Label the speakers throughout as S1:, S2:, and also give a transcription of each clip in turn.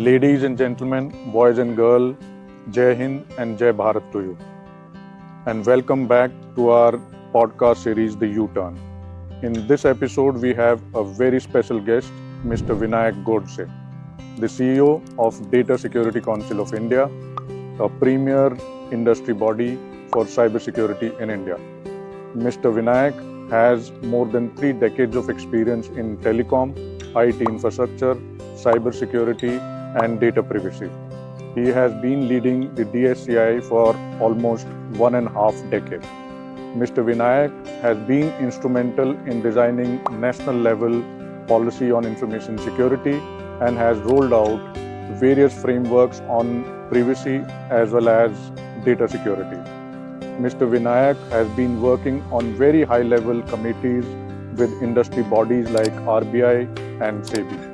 S1: Ladies and gentlemen, boys and girls, Jai Hind and Jai Bharat to you. And welcome back to our podcast series, The U-Turn. In this episode, we have a very special guest, Mr. Vinayak Godse, the CEO of Data Security Council of India, a premier industry body for cybersecurity in India. Mr. Vinayak has more than 3 decades of experience in telecom, IT infrastructure, cybersecurity, and data privacy. He has been leading the DSCI for almost 1.5 decades. Mr. Vinayak has been instrumental in designing national level policy on information security and has rolled out various frameworks on privacy as well as data security. Mr. Vinayak has been working on very high level committees with industry bodies like RBI and SEBI.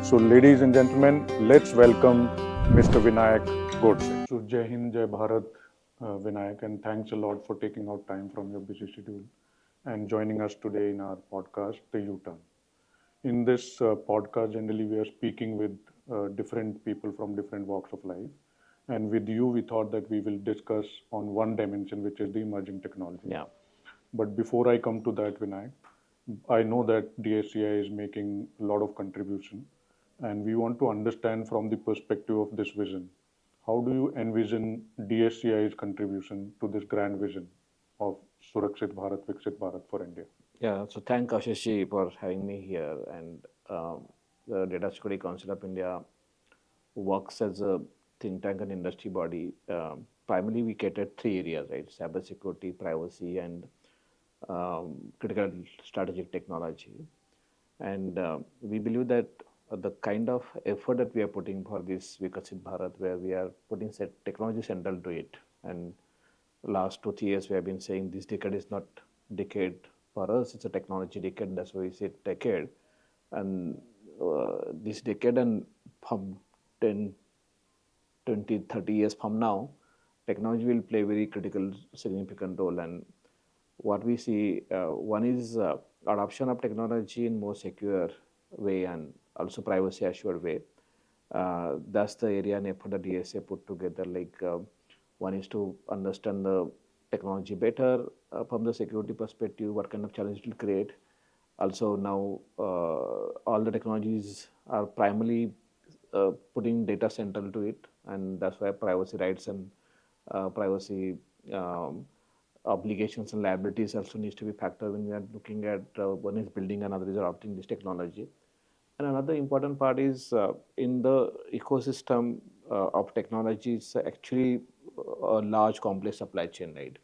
S1: So ladies and gentlemen, let's welcome Mr. Vinayak Godse. So Jai Hind, Jai Bharat, Vinayak, and thanks a lot for taking out time from your busy schedule and joining us today in our podcast, The U-Turn. In this podcast, generally we are speaking with different people from different walks of life. And with you, we thought that we will discuss on one dimension, which is the emerging technology.
S2: Yeah.
S1: But before I come to that, Vinayak, I know that DSCI is making a lot of contribution, and we want to understand from the perspective of this vision. How do you envision DSCI's contribution to this grand vision of Surakshit Bharat, Viksit Bharat for India?
S2: Yeah, so thank Ashish for having me here. And the Data Security Council of India works as a think tank and industry body. Primarily, we cater 3 areas, right? Cybersecurity, privacy, and critical strategic technology. And we believe that the kind of effort that we are putting for this Vikasit Bharat, where we are putting technology central to it, and last 2 3 years we have been saying this decade is not decade for us, it's a technology decade. That's why we say decade. And this decade and from 10 20 30 years from now, technology will play a very critical significant role. And what we see, one is adoption of technology in more secure way and also privacy assured way. That's the area and effort that DSA put together. One is to understand the technology better from the security perspective, what kind of challenge it will create. Also now, all the technologies are primarily putting data central to it, and that's why privacy rights and privacy obligations and liabilities also needs to be factored when we are looking at one is building, another is adopting this technology. And another important part is in the ecosystem of technology, it's actually a large complex supply chain, right?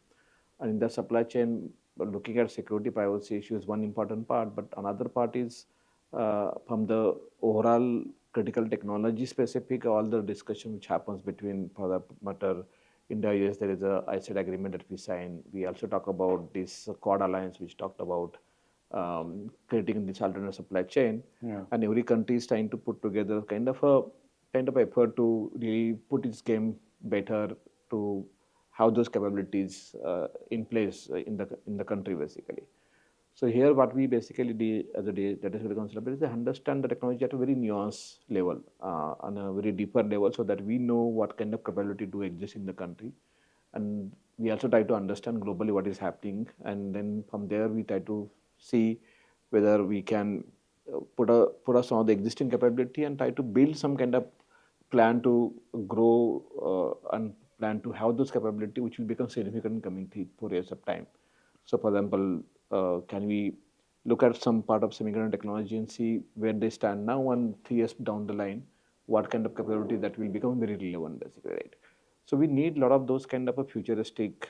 S2: And in the supply chain, looking at security privacy issues, one important part, but another part is from the overall critical technology specific, all the discussion which happens between, for that matter, India, US, there is a ICED agreement that we signed. We also talk about this Quad Alliance, which talked about creating this alternate supply chain.
S1: Yeah.
S2: And every country is trying to put together kind of effort to really put its game better to have those capabilities in place in the country basically. So here, what we basically do as a data security council is to understand the technology at a very nuanced level, on a very deeper level, so that we know what kind of capability do exist in the country, and we also try to understand globally what is happening, and then from there we try to see whether we can put us on the existing capability and try to build some kind of plan to grow and plan to have those capability which will become significant in coming 3 4 years of time. So for example, can we look at some part of semiconductor technology and see where they stand now and 3 years down the line, what kind of capability that will become very relevant basically, right? So we need a lot of those kind of a futuristic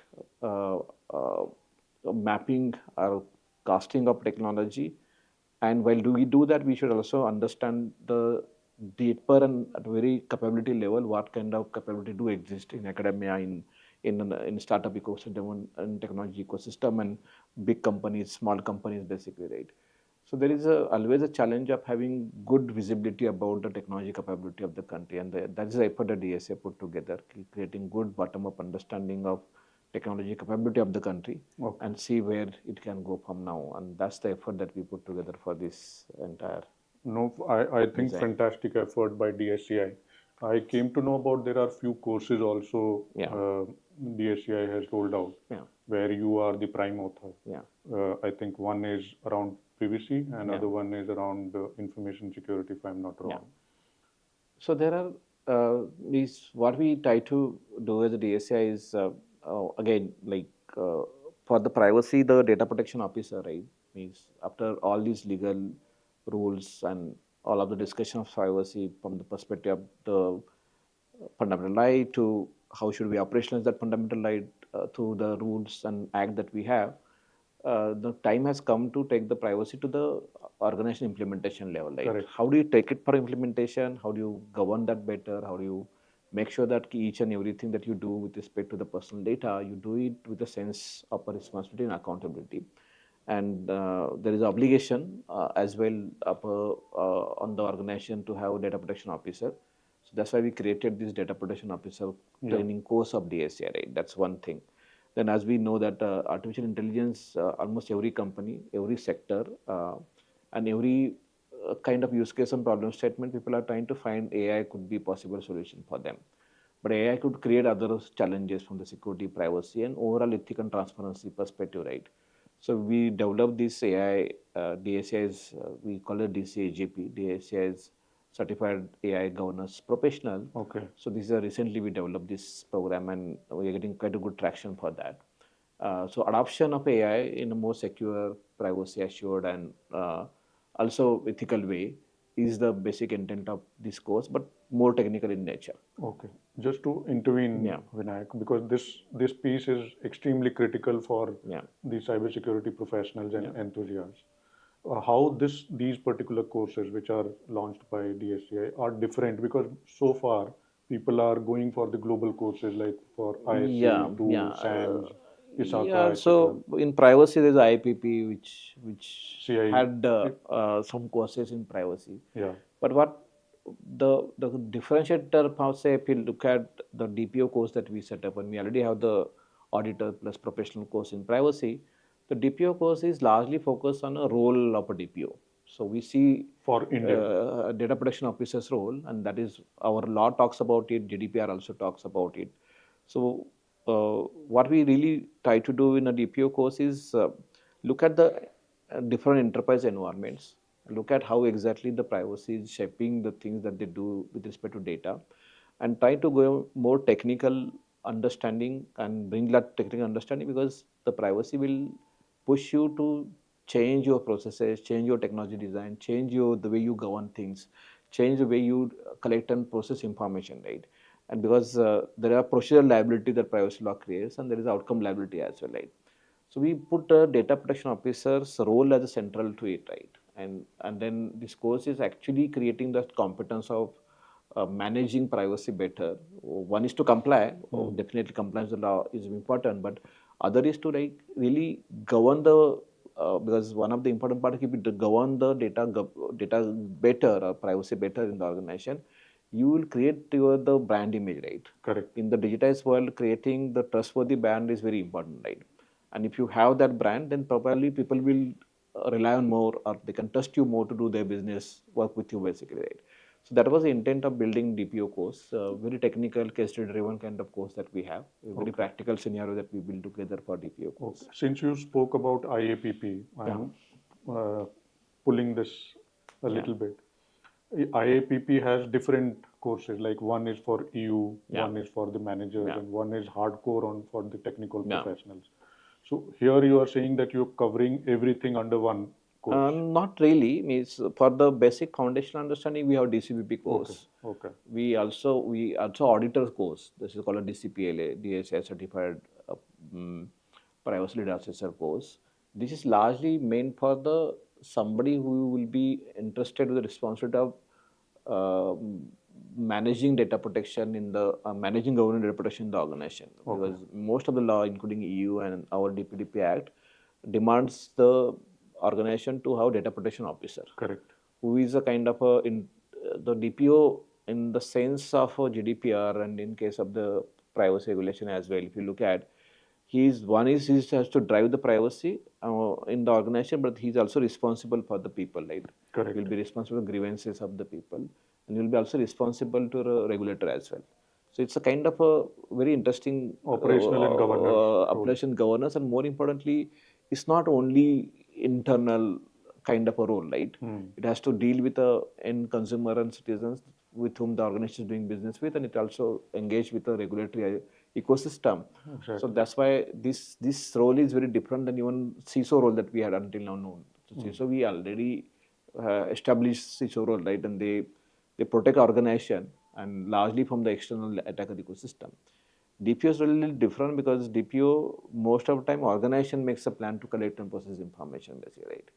S2: mapping or casting of technology. And while do we do that, we should also understand the deeper and at very capability level, what kind of capability do exist in academia, in startup ecosystem and technology ecosystem, and big companies, small companies, basically, right? So there is always a challenge of having good visibility about the technology capability of the country, and that is the effort that DSA put together, creating good bottom-up understanding of technology capability of the country.
S1: Okay.
S2: And see where it can go from now, and that's the effort that we put together for this entire.
S1: No, I think
S2: Design.
S1: fantastic effort by DSCI. I came to know about there are few courses also
S2: Yeah,
S1: DSCI has rolled out
S2: yeah,
S1: where you are the prime author.
S2: yeah,
S1: I think one is around privacy and
S2: yeah,
S1: other one is around information security, if I'm not
S2: yeah.
S1: wrong.
S2: So there are these what we try to do as a DSI is again like for the privacy, the data protection officer, right? Means after all these legal rules and all of the discussion of privacy from the perspective of the fundamental right to how should we operationalize that fundamental right through the rules and act that we have, the time has come to take the privacy to the organization implementation level, right?
S1: Correct.
S2: How do you take it for implementation? How do you govern that better? How do you make sure that each and everything that you do with respect to the personal data, you do it with a sense of a responsibility and accountability? And there is obligation as well on the organization to have a data protection officer. So that's why we created this data protection officer
S1: Yeah.
S2: training course of DSCI, right? That's one thing. Then as we know that artificial intelligence, almost every company, every sector, and every kind of use case and problem statement, people are trying to find AI could be possible solution for them. But AI could create other challenges from the security, privacy, and overall ethical and transparency perspective, right? So we developed this AI, DSI's, we call it DCAGP, DSI's Certified AI Governance Professional.
S1: Okay.
S2: So this is recently we developed this program and we are getting quite a good traction for that. So adoption of AI in a more secure, privacy assured, and also ethical way is the basic intent of this course, but more technical in nature.
S1: Okay. Just to intervene,
S2: Yeah,
S1: Vinayak, because this piece is extremely critical for
S2: yeah.
S1: the cybersecurity professionals and
S2: Yeah.
S1: enthusiasts. How these particular courses, which are launched by DSCI, are different because so far people are going for the global courses like for
S2: Yeah,
S1: ISC
S2: yeah,
S1: to SANS, ISACA,
S2: yeah.
S1: etc.
S2: So in privacy, there's IPP, which
S1: CI,
S2: had some courses in privacy.
S1: yeah,
S2: But what the differentiator, per se, if you look at the DPO course that we set up, and we already have the auditor plus professional course in privacy, the DPO course is largely focused on a role of a DPO. So we see
S1: for India.
S2: data protection officer's role, and that is our law talks about it. GDPR also talks about it. So what we really try to do in a DPO course is look at the different enterprise environments, look at how exactly the privacy is shaping the things that they do with respect to data, and try to go more technical understanding and bring that technical understanding because the privacy will push you to change your processes, change your technology design, change your the way you govern things, change the way you collect and process information, right? And because there are procedural liability that privacy law creates, and there is outcome liability as well, right? So we put a data protection officer's role as a central to it, right? And then this course is actually creating that competence of managing privacy better. One is to comply. Definitely, compliance with the law is important, but other is to like really govern the because one of the important part is to govern the data better or privacy better in the organization. You will create your the brand image, right?
S1: Correct.
S2: In the digitized world, creating the trustworthy brand is very important, right? And if you have that brand, then probably people will rely on more or they can trust you more to do their business work with you basically, right? So that was the intent of building DPO course, very technical, case study driven kind of course that we have, a very
S1: Okay.
S2: practical scenario that we build together for DPO
S1: Okay.
S2: course.
S1: Since you spoke about IAPP,
S2: Yeah,
S1: I'm uh, pulling this a
S2: yeah,
S1: little bit. IAPP has different courses, like one is for EU,
S2: yeah,
S1: one is for the managers,
S2: yeah,
S1: and one is hardcore on for the technical
S2: yeah.
S1: professionals. So here you are saying that you're covering everything under one course.
S2: Not really. Means for the basic foundational understanding, we have DCBP
S1: Okay,
S2: course.
S1: okay,
S2: We also auditor course. This is called a DCPLA, DSI certified uh, um, privacy lead assessor course. This is largely meant for the somebody who will be interested with the responsibility of managing data protection in the managing government data protection in the organization
S1: okay,
S2: because most of the law, including EU and our DPDP Act, demands the organization to have data protection officer
S1: correct.
S2: who is a kind of a the DPO in the sense of a GDPR and in case of the privacy regulation as well. If you look at, one is he has to drive the privacy in the organization, but he's also responsible for the people, right? You'll
S1: Correct.
S2: be responsible for grievances of the people, and you'll be also responsible to the regulator as well. So it's a kind of a very interesting
S1: Operational and governance role.
S2: operation governance, and more importantly, it's not only internal kind of a role, right? It has to deal with the end consumer and citizens with whom the organization is doing business with, and it also engage with the regulatory ecosystem. So
S1: Exactly.
S2: that's why this role is very different than even CISO role that we had until now known. So CISO we already established CISO role, right, and they protect organization and largely from the external attack of the ecosystem. DPO is really different because DPO most of the time organization makes a plan to collect and process information basically, right?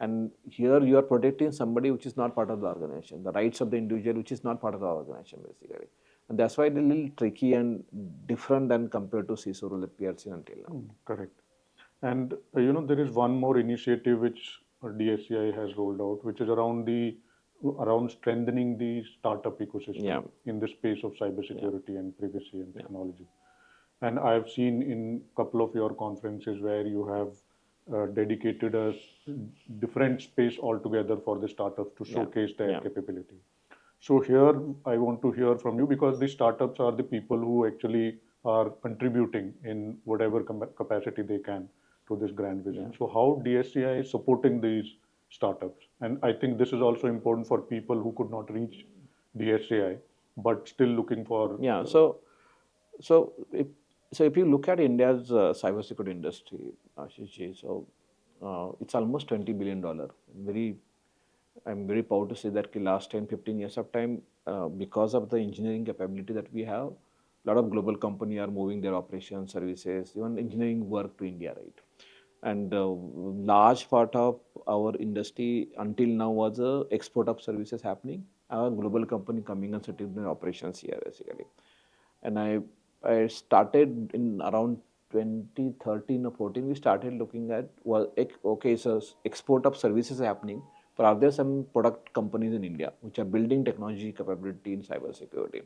S2: And here you are protecting somebody which is not part of the organization, the rights of the individual which is not part of the organization basically. And that's why it's a little tricky and different than compared to CISO role that we have seen until now.
S1: Correct. And there is one more initiative which DSCI has rolled out, which is around strengthening the startup ecosystem
S2: Yeah,
S1: in the space of cybersecurity and privacy and technology. And I've seen in a couple of your conferences where you have dedicated a different space altogether for the startups to showcase their
S2: yeah.
S1: capability. So here I want to hear from you because the startups are the people who actually are contributing in whatever capacity they can to this grand vision. So how DSCI is supporting these startups? And I think this is also important for people who could not reach DSCI but still looking for.
S2: Yeah. So if if you look at India's cybersecurity industry, Ashish ji, so it's almost $20 billion. Very, I'm very proud to say that the last 10, 15 years of time, because of the engineering capability that we have, a lot of global company are moving their operations, services, even engineering work to India, right? And large part of our industry until now was export of services happening. Our global company coming and setting their operations here basically. And I started in around 2013 or 14. We started looking at, well, okay, so export of services happening, but are there some product companies in India which are building technology capability in cybersecurity?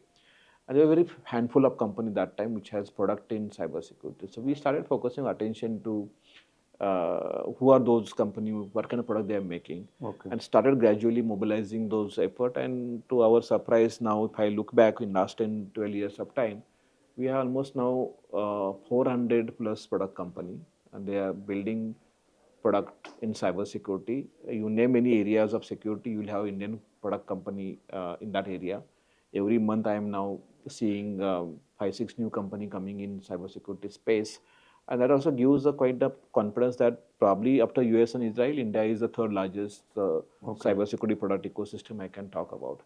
S2: And there were very handful of companies that time which has product in cybersecurity. So we started focusing attention to who are those companies, what kind of product they are making,
S1: Okay.
S2: and started gradually mobilizing those effort. And to our surprise, now if I look back in last 10, 12 years of time, we have almost now 400 plus product company, and they are building product in cybersecurity. You name any areas of security, you will have Indian product company in that area. Every month, I am now seeing five, six new company coming in cybersecurity space, and that also gives a quite a confidence that probably after US and Israel, India is the third largest cybersecurity product ecosystem I can talk about.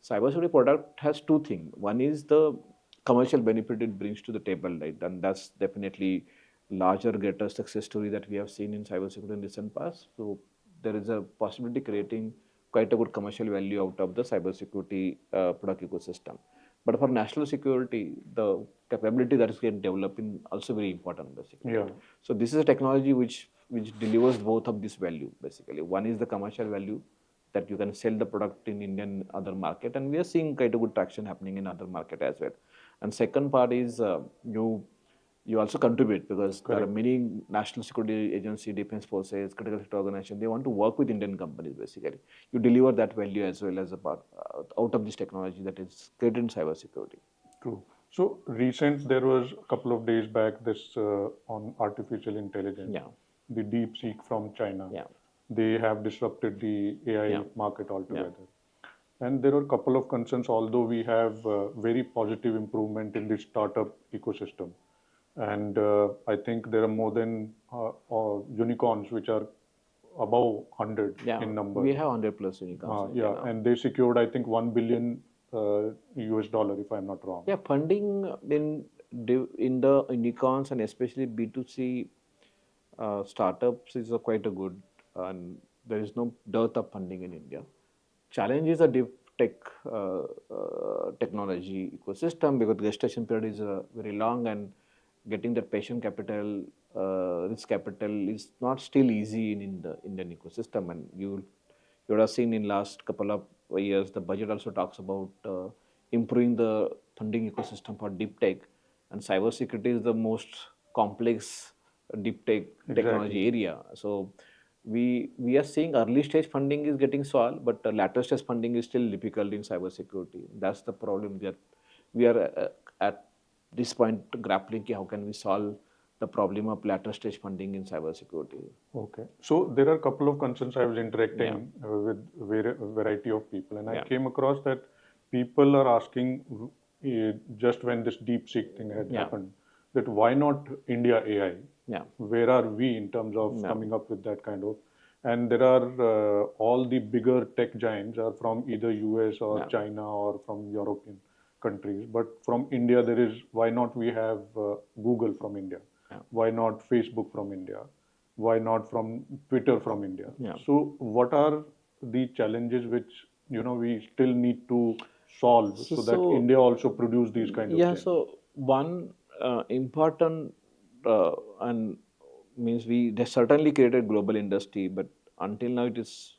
S2: Cybersecurity product has two things. One is the commercial benefit it brings to the table, right? And that's definitely larger, greater success story that we have seen in cybersecurity in recent past. So there is a possibility creating quite a good commercial value out of the cybersecurity product ecosystem. But for national security, the capability that is getting developed in also very important, basically.
S1: Yeah.
S2: Right? So this is a technology which delivers both of this value, basically. One is the commercial value that you can sell the product in Indian other market, and we are seeing quite a good traction happening in other market as well. And second part is you also contribute because there are many national security agency, defense forces, critical sector organization. They want to work with Indian companies. Basically, you deliver that value as well as a part out of this technology that is created in cybersecurity.
S1: True. So recent, there was a couple of days back this on artificial intelligence,
S2: Yeah.
S1: the DeepSeek from China.
S2: Yeah.
S1: They have disrupted the AI market altogether. And there are a couple of concerns, although we have very positive improvement in the startup ecosystem. And I think there are more than unicorns which are above 100 in number.
S2: We have 100 plus unicorns.
S1: Yeah, and they secured, I think, 1 billion US dollar, if I'm not wrong.
S2: Yeah, funding in the unicorns and especially B2C startups is quite a good, and there is no dearth of funding in India. Challenge is a deep tech technology ecosystem because gestation period is very long, and getting that patient capital, risk capital is not still easy in the Indian ecosystem. And you would have seen in last couple of years the budget also talks about improving the funding ecosystem for deep tech, and cybersecurity is the most complex deep tech technology area. So we are seeing early stage funding is getting solved, but later stage funding is still difficult in cybersecurity. That's the problem that we are at this point grappling. How can we solve the problem of later stage funding in cybersecurity?
S1: Okay. So there are a couple of concerns. I was interacting with variety of people, and I came across that people are asking just when this DeepSeek thing had happened, that why not India AI? Where are we in terms of coming up with that kind of? And there are all the bigger tech giants are from either US or China or from European countries. But from India, there is why not we have Google from India? Why not Facebook from India? Why not from Twitter from India? So what are the challenges which we still need to solve so that India also produce these kind of things?
S2: So one important and means they certainly created global industry, but until now it is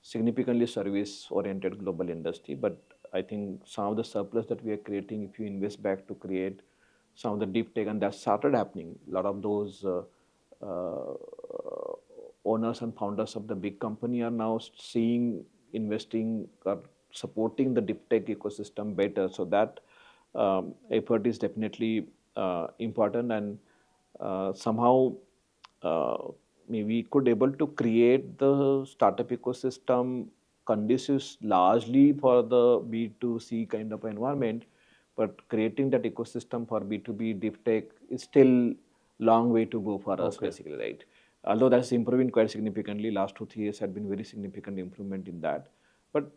S2: significantly service oriented global industry. But I think some of the surplus that we are creating, if you invest back to create some of the deep tech, and that started happening. A lot of those uh, owners and founders of the big company are now seeing investing or supporting the deep tech ecosystem better. So that effort is definitely important, and somehow uh, we could able to create the startup ecosystem conducive largely for the B2C kind of environment, but creating that ecosystem for B2B deep tech is still long way to go for us, basically, right? Although that's improving quite significantly, last 2 3 years had been very significant improvement in that. But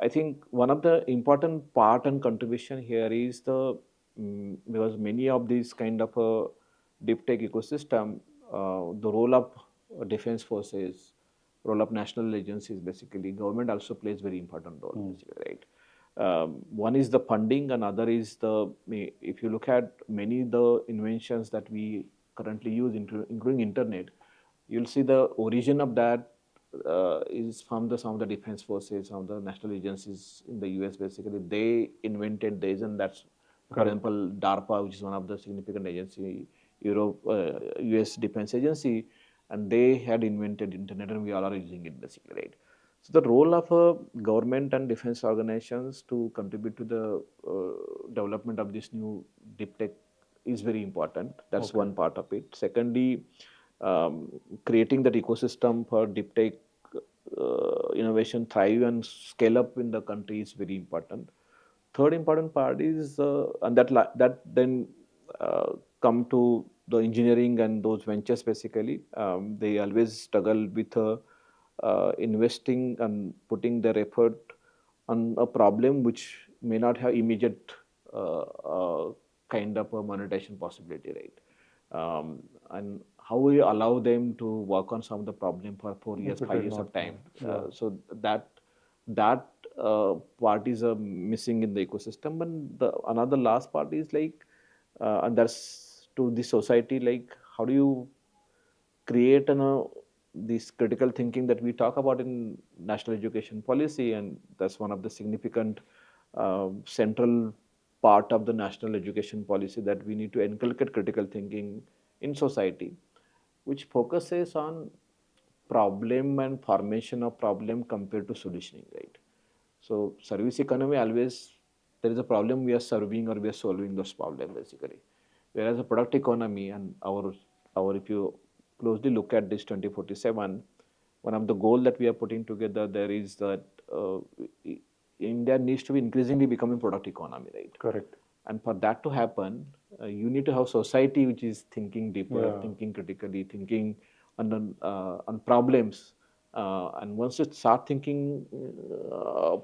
S2: I think one of the important part and contribution here is because many of these kind of deep tech ecosystem, the role of defense forces, role of national agencies, basically government also plays very important role, basically, right? One is the funding, another is if you look at many the inventions that we currently use, including internet, you'll see the origin of that is from some of the defense forces, some of the national agencies in the US. Basically, they invented this, and that's, for example, DARPA, which is one of the significant agency, US defense agency, and they had invented internet, and we all are using it, basically, right? So the role of government and defense organizations to contribute to the development of this new deep tech is very important. That's one part of it. Secondly, creating that ecosystem for deep tech innovation thrive and scale up in the country is very important. Third important part is and that then come to the engineering and those ventures, basically. They always struggle with investing and putting their effort on a problem which may not have immediate kind of a monetization possibility, right? And how we allow them to work on some of the problem for 4 years, 5 years of time. So that part is missing in the ecosystem. And the another last part is like, and that's to the society, like how do you create this critical thinking that we talk about in national education policy, and that's one of the significant central part of the national education policy, that we need to inculcate critical thinking in society, which focuses on problem and formation of problem compared to solutioning, right? So service economy always, there is a problem we are serving or we are solving those problems, basically. Whereas a product economy and our if you closely look at this 2047, one of the goal that we are putting together there is that India needs to be increasingly becoming product economy, right?
S1: Correct.
S2: And for that to happen, you need to have society which is thinking deeper, thinking critically, thinking on problems. And once you start thinking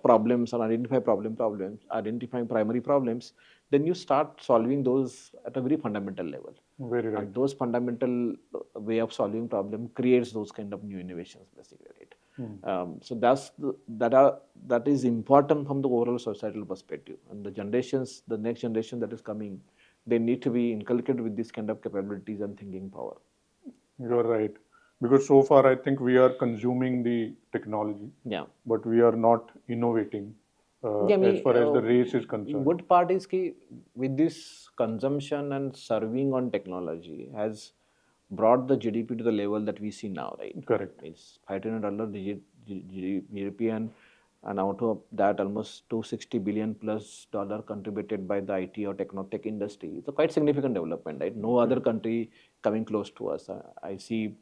S2: problems and identifying primary problems, then you start solving those at a very fundamental level.
S1: Very right.
S2: And those fundamental way of solving problem creates those kind of new innovations, basically, right? So that is important from the overall societal perspective. And the next generation that is coming, they need to be inculcated with this kind of capabilities and thinking power.
S1: You're right. Because so far, I think we are consuming the technology, but we are not innovating as far as the race is concerned.
S2: good part is ki with this consumption and serving on technology has brought the GDP to the level that we see now, right?
S1: Correct.
S2: It's $500 European, and out of that, almost 260 billion plus dollar contributed by the IT or tech industry. It's a quite significant development, right? No other country coming close to us. I see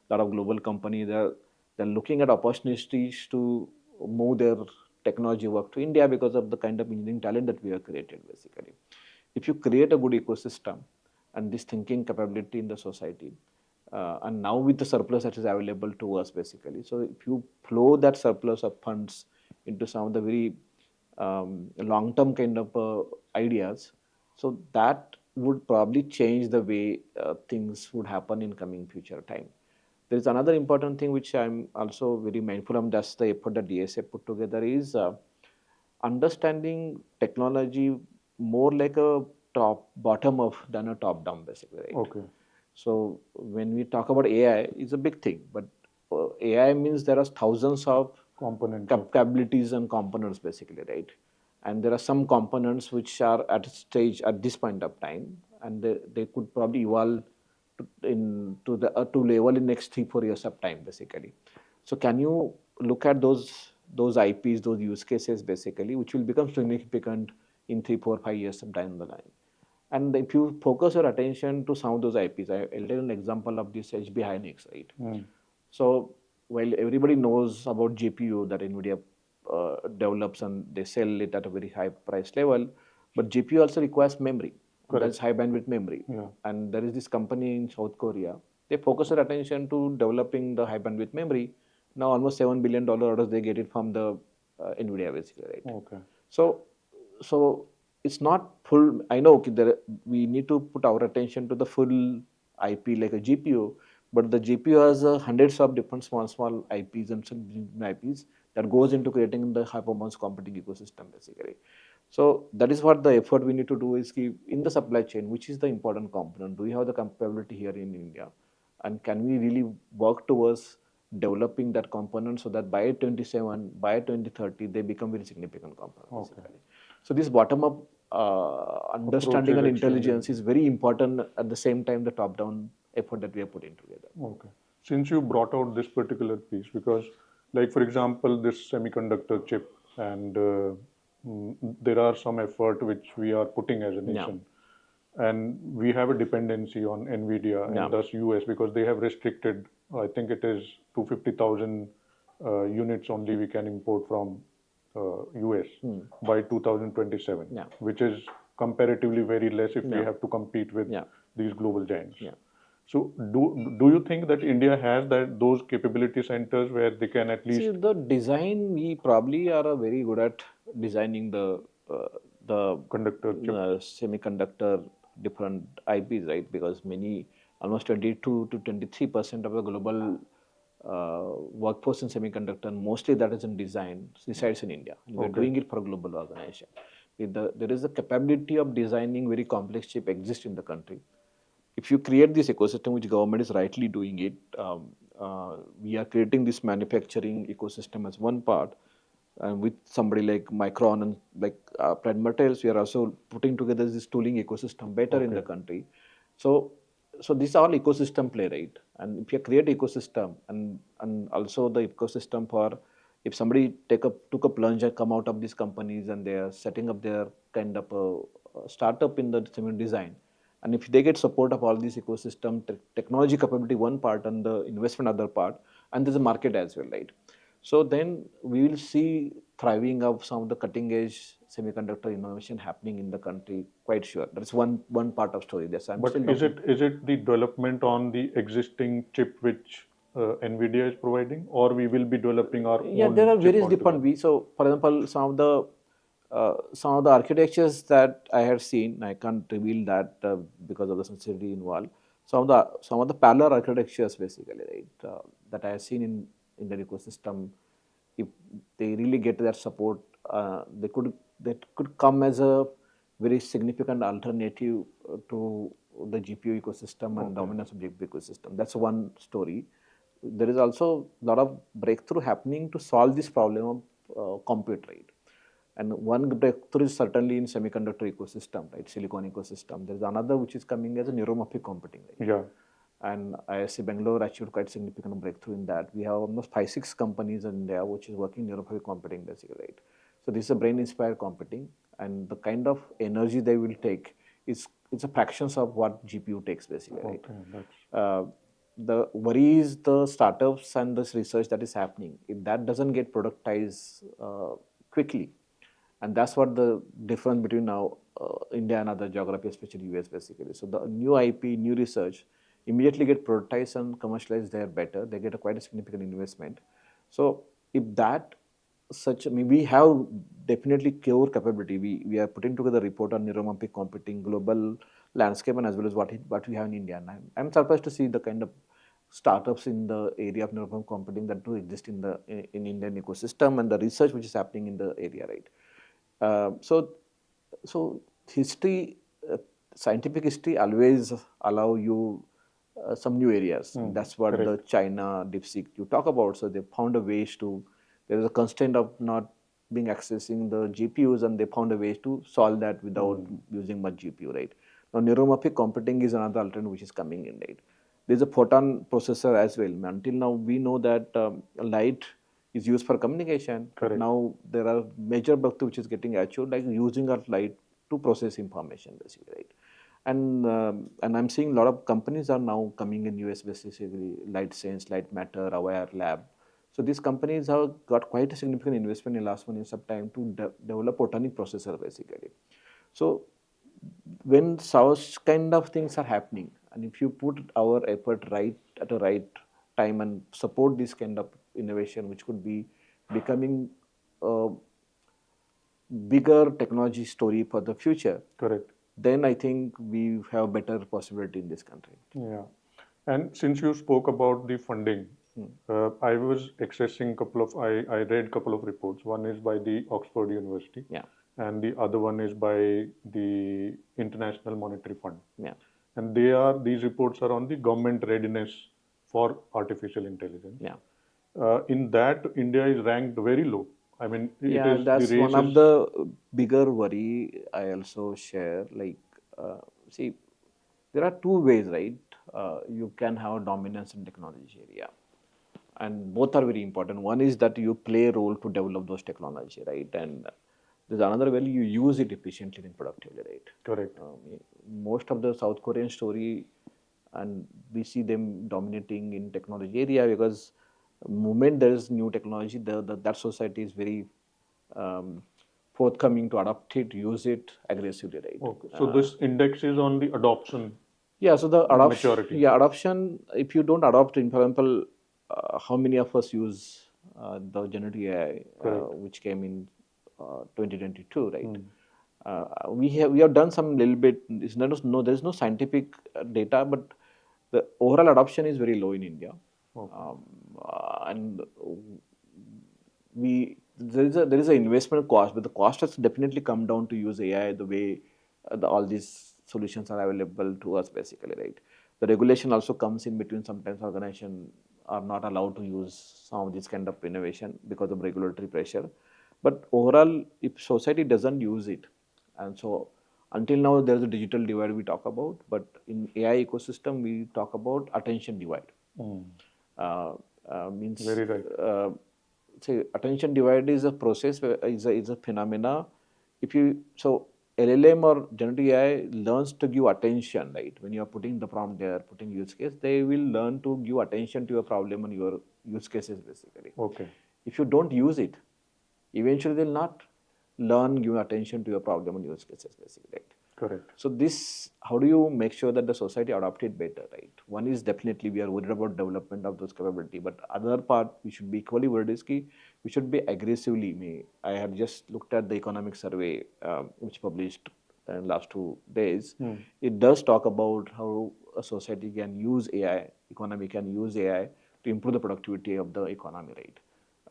S2: a lot of global companies, they're looking at opportunities to move their technology work to India because of the kind of engineering talent that we have created, basically. If you create a good ecosystem and this thinking capability in the society, and now with the surplus that is available to us, basically. So if you flow that surplus of funds into some of the very long-term kind of ideas, so that would probably change the way things would happen in coming future time. There is another important thing which I'm also very mindful of. That's the effort that DSA put together is understanding technology more like a top bottom up than a top down, basically, right?
S1: Okay.
S2: So when we talk about AI, it's a big thing, but AI means there are thousands of
S1: Components.
S2: capabilities and components, basically, right? And there are some components which are at a stage at this point of time, and they could probably evolve to level in next 3-4 years of time, basically. So can you look at those IPs, those use cases, basically, which will become significant in 3-4-5 years of down the line? And if you focus your attention to some of those IPs, I'll tell you an example of this HB Hynix, right? So while everybody knows about GPU that NVIDIA develops and they sell it at a very high price level, but GPU also requires memory. That's high bandwidth memory.
S1: Yeah.
S2: And there is this company in South Korea. They focus their attention to developing the high bandwidth memory. Now almost $7 billion orders they get it from the NVIDIA, basically, right?
S1: Okay.
S2: So it's not full. I know we need to put our attention to the full IP like a GPU, but the GPU has hundreds of different small IPs and some IPs that goes into creating the high performance computing ecosystem, basically. So that is what the effort we need to do is keep in the supply chain, which is the important component. Do we have the capability here in India, and can we really work towards developing that component so that by 27, by 2030, they become very significant components.
S1: Okay.
S2: So this bottom-up understanding and
S1: extremely
S2: intelligence is very important. At the same time, the top-down effort that we are putting together.
S1: Okay. Since you brought out this particular piece, because, like, for example, this semiconductor chip, and there are some effort which we are putting as a nation. And we have a dependency on NVIDIA and thus US because they have restricted, I think it is 250,000 units only we can import from US by 2027, which is comparatively very less if we have to compete with these global giants. So do you think that India has those capability centers where they can at least...
S2: See, the design, we probably are very good at designing the
S1: conductor chip.
S2: Semiconductor different IPs, right? Because almost 22 to 23% of the global workforce in semiconductor, mostly that is in design, resides in India. And we're doing it for a global organization. There is a capability of designing very complex chip exists in the country. If you create this ecosystem, which government is rightly doing it, we are creating this manufacturing ecosystem as one part. With somebody like Micron and like Applied Materials, we are also putting together this tooling ecosystem better in the country. So this is all ecosystem play, right? And if you create ecosystem and also the ecosystem for if somebody took a plunge and come out of these companies and they are setting up their kind of a startup in the semi design, and if they get support of all these ecosystem, technology capability one part and the investment other part, and there's a market as well, right? So then we will see thriving of some of the cutting edge semiconductor innovation happening in the country, quite sure. That's one part of story.
S1: But is it the development on the existing chip which NVIDIA is providing, or we will be developing our own?
S2: Yeah, there are various different ways. So, for example, some of the architectures that I have seen, I can't reveal that because of the sensitivity involved. Some of the parallel architectures, basically, right, that I have seen in the ecosystem, if they really get that support, they could come as a very significant alternative to the GPU ecosystem and dominance of GPU ecosystem. That's one story. There is also a lot of breakthrough happening to solve this problem of compute, right? And one breakthrough is certainly in semiconductor ecosystem, right? Silicon ecosystem. There is another which is coming as a neuromorphic computing, right?
S1: Yeah.
S2: And ISC Bangalore achieved quite significant breakthrough in that. We have almost 5-6 companies in India which is working neuromorphic computing basically, right? So this is a brain-inspired computing, and the kind of energy they will take is it's a fractions of what GPU takes basically, right?
S1: Okay. That's
S2: The worry is the startups and this research that is happening. If that doesn't get productized quickly, and that's what the difference between now India and other geography, especially US basically. So the new IP, new research immediately get productized and commercialized there better. They get a quite a significant investment. So if that such, I mean, we have definitely core capability. We are putting together a report on neuromorphic computing global landscape and as well as what we have in India. And I'm surprised to see the kind of startups in the area of neuromorphic computing that do exist in Indian ecosystem and the research which is happening in the area, right? So history, scientific history always allow you some new areas. That's what the
S1: correct.
S2: China DeepSeek you talk about. So they found a ways to. There is a constraint of not being accessing the GPUs, and they found a way to solve that without using much GPU, right? Now neuromorphic computing is another alternative which is coming in, right? There's a photon processor as well. Until now, we know that light is used for communication, but
S1: Correct.
S2: now there are major breakthrough which is getting achieved, like using our light to process information, basically, right? And I'm seeing a lot of companies are now coming in US, basically, Light Sense, Light Matter, Aware Lab. So these companies have got quite a significant investment in last 1 year of time to develop photonic processor, basically. So when such kind of things are happening, and if you put our effort right at the right time and support this kind of innovation, which could be becoming a bigger technology story for the future,
S1: Correct.
S2: then I think we have better possibility in this country.
S1: Yeah. And since you spoke about the funding, I was accessing I read couple of reports. One is by the Oxford University,
S2: Yeah,
S1: and the other one is by the International Monetary Fund.
S2: yeah.
S1: And these reports are on the government readiness for artificial intelligence.
S2: Yeah.
S1: In that, India is ranked very low. I mean, it
S2: Yeah,
S1: is the
S2: that's one
S1: race
S2: of
S1: is
S2: the bigger worry I also share. Like, see, there are two ways, right? You can have dominance in technology area, and both are very important. One is that you play a role to develop those technology, right? And there's another way you use it efficiently and productively, right?
S1: correct.
S2: Most of the South Korean story, and we see them dominating in technology area because moment there is new technology, that society is very um, forthcoming to adopt it, use it aggressively, right?
S1: Okay. So this index is on the adoption
S2: Yeah, so the
S1: and
S2: adoption,
S1: maturity.
S2: yeah, adoption. If you don't adopt, in for example, how many of us use the generative AI,
S1: Correct.
S2: which came in 2022, right? We have done some little bit. There is no scientific data, but the overall adoption is very low in India,
S1: Okay.
S2: and there is a investment cost, but the cost has definitely come down to use AI the way all these solutions are available to us, basically, right? The regulation also comes in between. Sometimes organizations are not allowed to use some of this kind of innovation because of regulatory pressure. But overall, if society doesn't use it, and so until now there is a digital divide we talk about, but in AI ecosystem we talk about attention divide. Uh, means
S1: Very right.
S2: say attention divide is a process is a phenomena. If you so LLM or generative AI learns to give attention, right? When you are putting the prompt there, putting use case, they will learn to give attention to your problem and your use cases, basically.
S1: Okay.
S2: If you don't use it, eventually they'll not learn give attention to your problem and use cases, basically, right?
S1: Correct.
S2: So this, how do you make sure that the society adopt it better, right? One is definitely we are worried about development of those capability, but other part we should be equally worried is key. We should be aggressively. I have just looked at the economic survey which published in last 2 days. It does talk about how a society can use AI, economy can use AI to improve the productivity of the economy, right?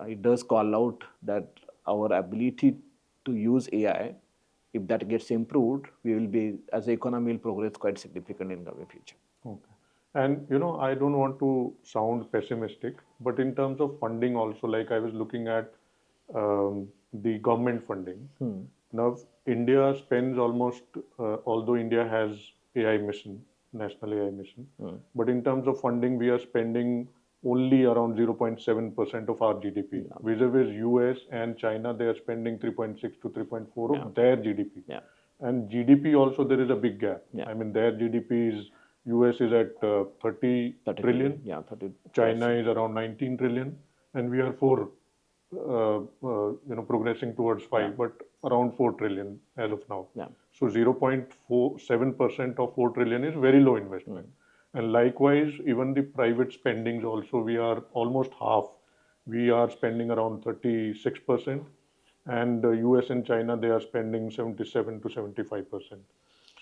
S2: It does call out that our ability to use AI, if that gets improved, we will be, as the economy will progress quite significantly in the coming future.
S1: Okay. And I don't want to sound pessimistic, but in terms of funding also, like I was looking at the government funding.
S2: Hmm.
S1: Now, India spends almost, although India has AI mission, national AI mission,
S2: Hmm.
S1: but in terms of funding, we are spending only around 0.7% of our GDP.
S2: Yeah.
S1: Vis-a-vis US and China, they are spending 3.6 to 3.4
S2: Yeah.
S1: of their GDP.
S2: Yeah.
S1: And GDP also, there is a big gap.
S2: Yeah.
S1: I mean, their GDP is, US is at 30
S2: 30 trillion.
S1: trillion,
S2: Yeah. 30
S1: China
S2: plus.
S1: is around 19 trillion, and we are four, progressing towards
S2: Yeah.
S1: five, but around 4 trillion as of now.
S2: Yeah.
S1: So 0.47% of 4 trillion is very low
S2: Hmm.
S1: investment. And likewise, even the private spendings also, we are almost half. We are spending around 36%, and US and China, they are spending 77 to 75%.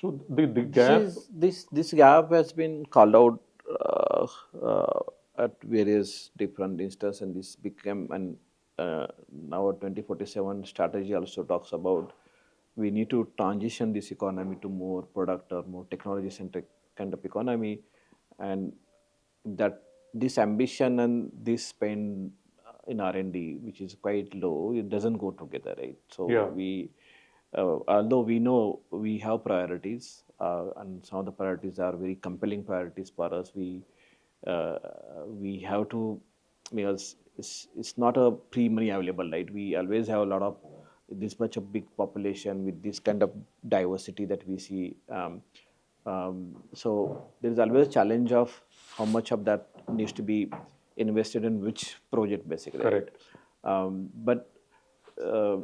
S1: So the
S2: This
S1: gap,
S2: is this gap has been called out uh, uh, at various different instances, and this became an now a 2047 strategy also talks about we need to transition this economy to more product or more technology centric kind of economy, and that this ambition and this spend in R&D, which is quite low, it doesn't go together, right? So
S1: yeah,
S2: although we know we have priorities, and some of the priorities are very compelling priorities for us, uh, we have to, because it's not a free money available, right? We always have a lot of this much a big population with this kind of diversity that we see. So there is always a challenge of how much of that needs to be invested in which project, basically, right?
S1: correct.
S2: But uh,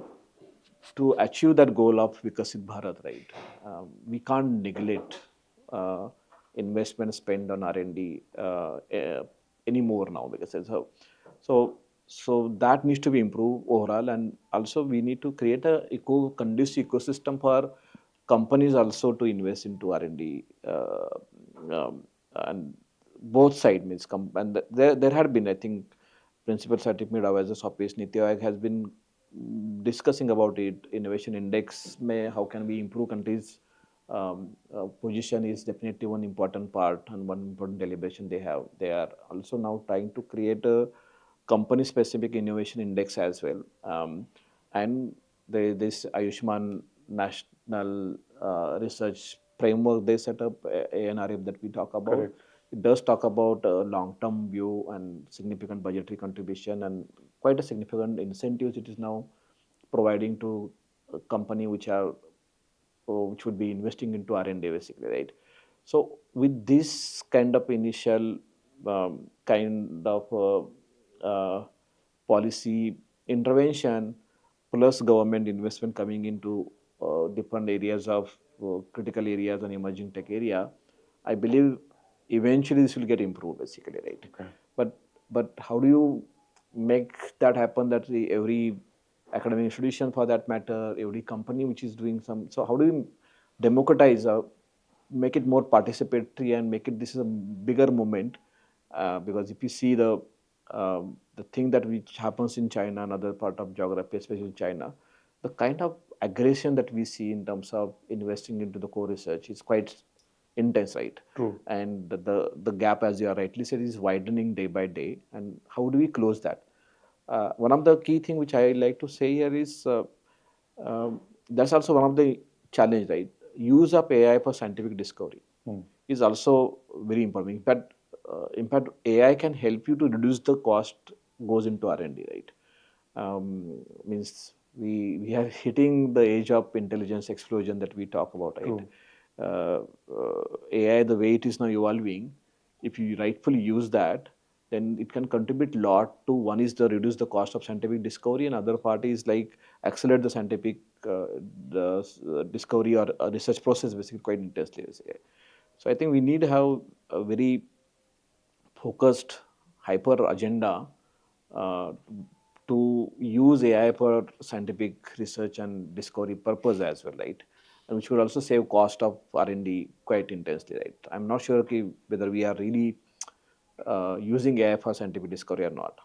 S2: to achieve that goal of Vikasit Bharat, right, we can't neglect investment spend on R&D anymore now, because so that needs to be improved overall, and also we need to create a conducive ecosystem for companies also to invest into R&D, and both side means and there had been, I think, principal scientific advisors office Niti Aayog has been discussing about it. Innovation index may how can we improve countries position is definitely one important part and one important deliberation they have. They are also now trying to create a company specific innovation index as well, and this Ayushman national research framework they set up, ANRF, that we talk about.
S1: Correct.
S2: It does talk about a long-term view and significant budgetary contribution and quite a significant incentives it is now providing to a company which are which would be investing into R&D, basically, right? So with this kind of initial kind of policy intervention plus government investment coming into different areas of critical areas and emerging tech area, I believe eventually this will get improved, basically, right?
S1: Okay.
S2: But how do you make that happen, that every academic institution for that matter, every company which is doing some, so how do you democratize, make it more participatory and make it this is a bigger movement, because if you see the thing that which happens in China and other part of geography, especially in China, the kind of aggression that we see in terms of investing into the core research is quite intense, right?
S1: True.
S2: And the gap, as you are rightly said, is widening day by day. And how do we close that? One of the key thing which I like to say here is that's also one of the challenge, right? Use of AI for scientific discovery
S1: Hmm.
S2: is also very important. In fact, AI can help you to reduce the cost goes into R&D, right? Means we are hitting the age of intelligence explosion that we talk about, right?
S1: True.
S2: AI, the way it is now evolving, if you rightfully use that, then it can contribute a lot to, one is the reduce the cost of scientific discovery, and other part is like accelerate the scientific discovery or research process, basically, quite intensely, basically. So I think we need to have a very focused hyper agenda uh, to use AI for scientific research and discovery purpose as well, right? And which would also save cost of R&D quite intensely, right? I'm not sure whether we are really using AI for scientific discovery or not.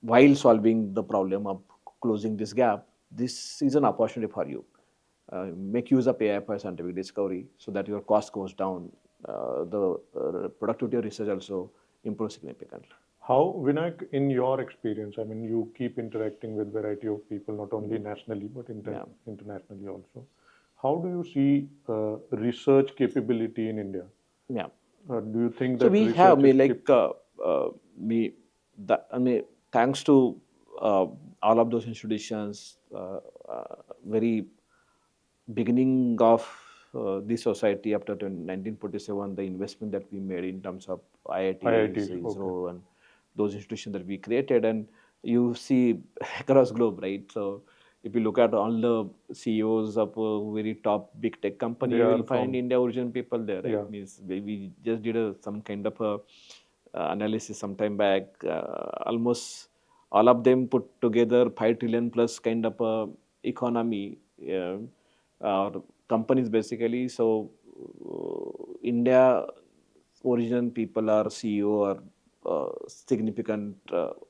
S2: While solving the problem of closing this gap, this is an opportunity for you. Make use of AI for scientific discovery so that your cost goes down. The productivity of research also improves significantly.
S1: How, Vinayak, in your experience, I mean, you keep interacting with variety of people, not only nationally but
S2: Yeah,
S1: internationally also. How do you see research capability in India?
S2: yeah.
S1: Do you think
S2: So
S1: that
S2: we have,
S1: research is
S2: me that I mean, thanks to all of those institutions, very beginning of the society after 1947, the investment that we made in terms of IITs,
S1: IITs? Okay.
S2: ISRO, and those institutions that we created, and you see across globe, right? So if you look at all the CEOs of a very top big tech company,
S1: They
S2: you
S1: are
S2: will find
S1: from,
S2: India origin people there, right?
S1: yeah,
S2: Means we just did some kind of a analysis sometime back. Almost all of them put together 5 trillion plus kind of a economy. Companies basically. So India origin people are CEO or significant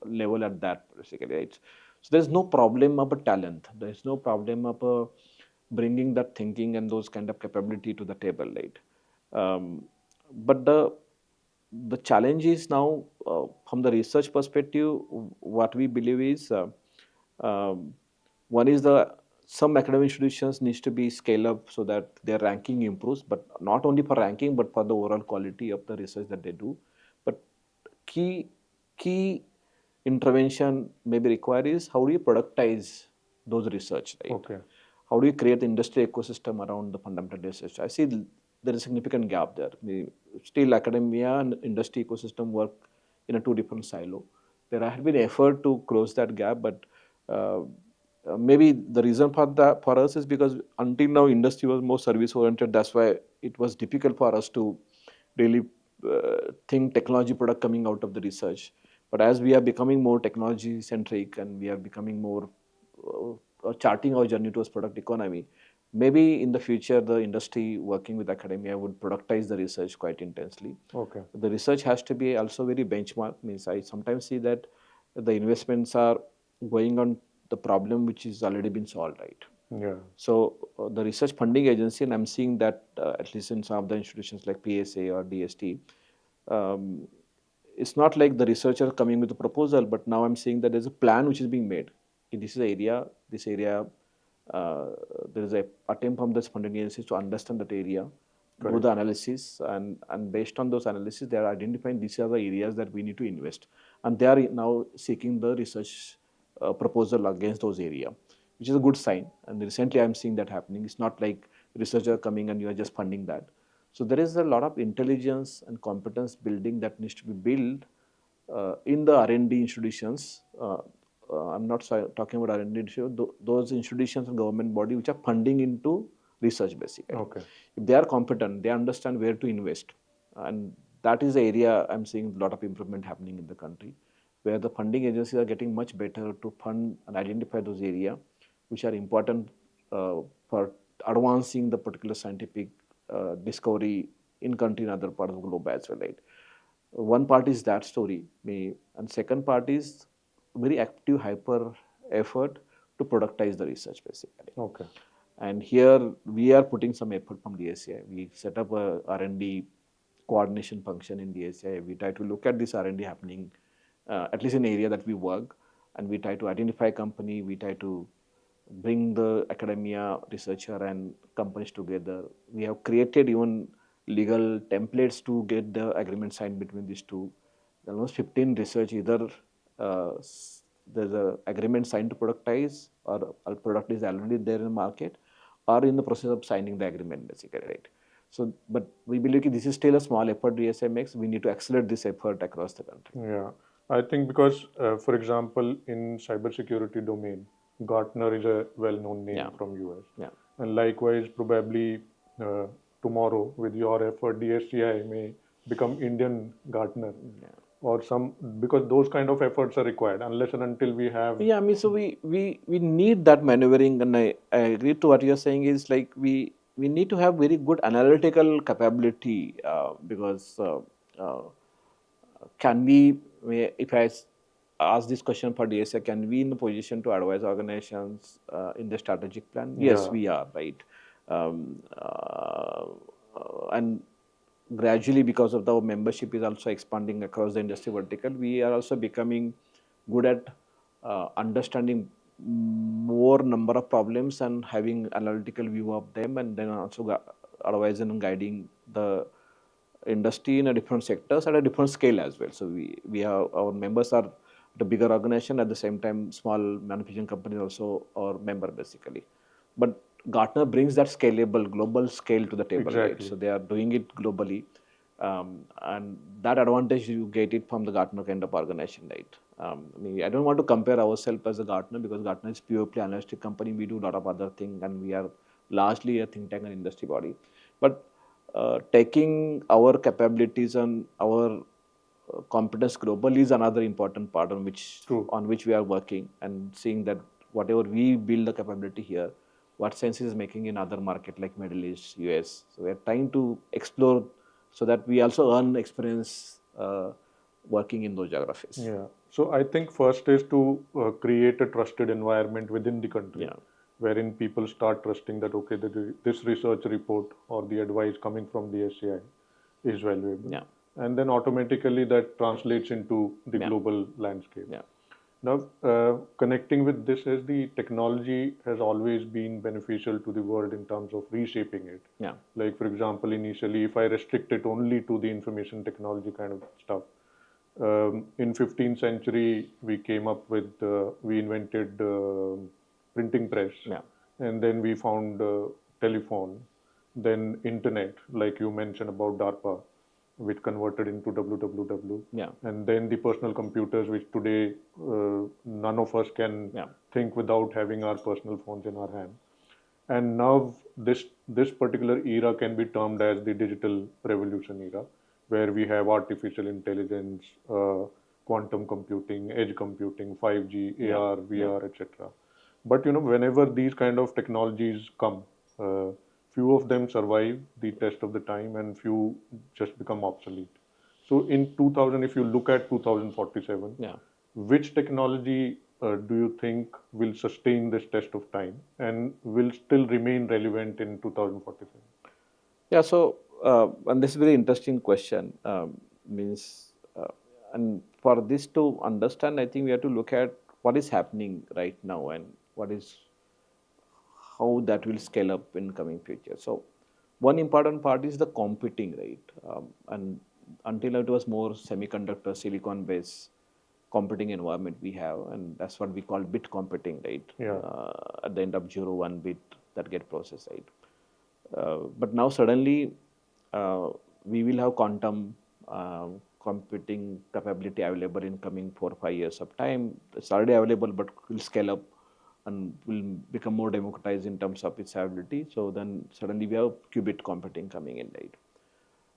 S2: level at that basically, right? So there's no problem of a talent. There's no problem of bringing that thinking and those kind of capability to the table, right? But the challenge is now from the research perspective, what we believe is um, one is the some academic institutions needs to be scale up so that their ranking improves, but not only for ranking but for the overall quality of the research that they do. But key key intervention maybe required is how do you productize those research, right?
S1: okay,
S2: How do you create the industry ecosystem around the fundamental research? I see there is a significant gap there. Still, academia and industry ecosystem work in a two different silo. There have been effort to close that gap, but uh, maybe the reason for that for us is because until now industry was more service oriented. That's why it was difficult for us to really think technology product coming out of the research. But as we are becoming more technology centric and we are becoming more charting our journey towards product economy, maybe in the future the industry working with academia would productize the research quite intensely.
S1: okay,
S2: The research has to be also very benchmark. Means I sometimes see that the investments are going on the problem which is already been solved, right?
S1: yeah,
S2: So the research funding agency, and I'm seeing that at least in some of the institutions like PSA or DST, um, it's not like the researcher coming with a proposal, but now I'm seeing that there's a plan which is being made. Okay, this area, uh, there is a attempt from this funding agencies to understand that area, do the
S1: correct,
S2: analysis, and based on those analysis, they are identifying these are the areas that we need to invest, and they are now seeking the research proposal against those area, which is a good sign. And recently, I'm seeing that happening. It's not like researcher coming and you are just funding that. So there is a lot of intelligence and competence building that needs to be built in the R&D institutions. I'm not talking about R&D institutions, those institutions and government body which are funding into research basically.
S1: okay,
S2: If they are competent, they understand where to invest. And that is the area I'm seeing a lot of improvement happening in the country, where the funding agencies are getting much better to fund and identify those areas which are important for advancing the particular scientific discovery in country and other parts of the globe as well, right? One part is that story, and second part is very active hyper effort to productize the research basically.
S1: okay,
S2: And here we are putting some effort from DSCI. We set up a R&D coordination function in DSCI. We try to look at this R&D happening, at least in the area that we work, and we try to identify company. We try to bring the academia, researcher, and companies together. We have created even legal templates to get the agreement signed between these two. Almost 15 research either there's a agreement signed to productize or a product is already there in the market or in the process of signing the agreement basically, right? So, but we believe this is still a small effort DSI makes. We need to accelerate this effort across the country.
S1: yeah. I think because, for example, in cybersecurity domain, Gartner is a well-known
S2: Yeah,
S1: name from US,
S2: yeah,
S1: and likewise, probably uh, tomorrow, with your effort, DSCI may become Indian Gartner,
S2: yeah.
S1: or some, because those kind of efforts are required. Unless and until we have,
S2: Yeah, I mean, so we need that maneuvering, and I agree to what you're saying is like we need to have very good analytical capability because uh, can if ask this question for DSA, can we in the position to advise organizations in the strategic plan? Yes,
S1: yeah,
S2: we are, right? Um, uh, and gradually, because of the membership is also expanding across the industry vertical, we are also becoming good at understanding more number of problems and having analytical view of them, and then also advising and guiding the industry in a different sectors at a different scale as well. So we have our members are the bigger organization, at the same time small manufacturing companies also are member basically. But Gartner brings that scalable global scale to the table, right?
S1: Exactly.
S2: So they are doing it globally, and that advantage you get it from the Gartner kind of organization, right? I mean, I don't want to compare ourselves as a Gartner, because Gartner is purely analytic company. We do a lot of other things, and we are largely a think tank and industry body. But taking our capabilities and our competence global is another important part
S1: True.
S2: on which we are working, and seeing that whatever we build the capability here, what sense is making in other market like Middle East, US. So we are trying to explore so that we also earn experience working in those geographies.
S1: Yeah. So I think first is to create a trusted environment within the country,
S2: Yeah,
S1: wherein people start trusting that okay, this research report or the advice coming from the SCI is valuable,
S2: yeah,
S1: and then automatically that translates into the
S2: yeah,
S1: global landscape.
S2: yeah,
S1: Now, connecting with this is the technology has always been beneficial to the world in terms of reshaping it.
S2: yeah,
S1: Like, for example, initially, if I restrict it only to the information technology kind of stuff, in 15th century, we came up with, we invented printing press,
S2: yeah,
S1: and then we found telephone, then internet, like you mentioned about DARPA, which converted into www,
S2: yeah,
S1: and then the personal computers, which today none of us can
S2: yeah,
S1: think without having our personal phones in our hand. And now this particular era can be termed as the digital revolution era, where we have artificial intelligence, quantum computing, edge computing, 5G,
S2: yeah,
S1: AR,
S2: yeah,
S1: VR, etc. But whenever these kind of technologies come, uh, few of them survive the test of the time, and few just become obsolete. So in 2000, if you look at 2047,
S2: yeah.
S1: which technology do you think will sustain this test of time and will still remain relevant in 2047?
S2: Yeah, so and this is a very interesting question. Means, and for this to understand, I think we have to look at what is happening right now and what is how that will scale up in coming future. So, one important part is the computing, right? And until now it was more semiconductor, silicon-based computing environment we have, and that's what we call bit computing, right?
S1: Yeah.
S2: At the end of 0, 1 bit that get processed, right? But now suddenly uh, we will have quantum computing capability available in coming 4 or 5 years of time. It's already available, but will scale up and will become more democratized in terms of its availability. So then suddenly we have qubit computing coming in, right?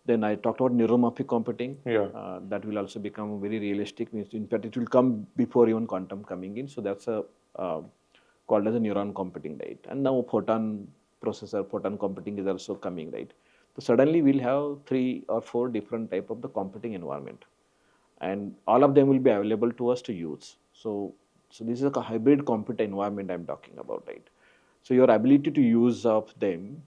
S2: Then I talked about neuromorphic computing.
S1: Yeah.
S2: That will also become very realistic. Means in fact, it will come before even quantum coming in. So that's a called as a neuron computing, right? And now photon computing is also coming, right? So suddenly we'll have 3 or 4 different type of the computing environment, and all of them will be available to us to use. So this is a hybrid computer environment I'm talking about, right? So your ability to use of them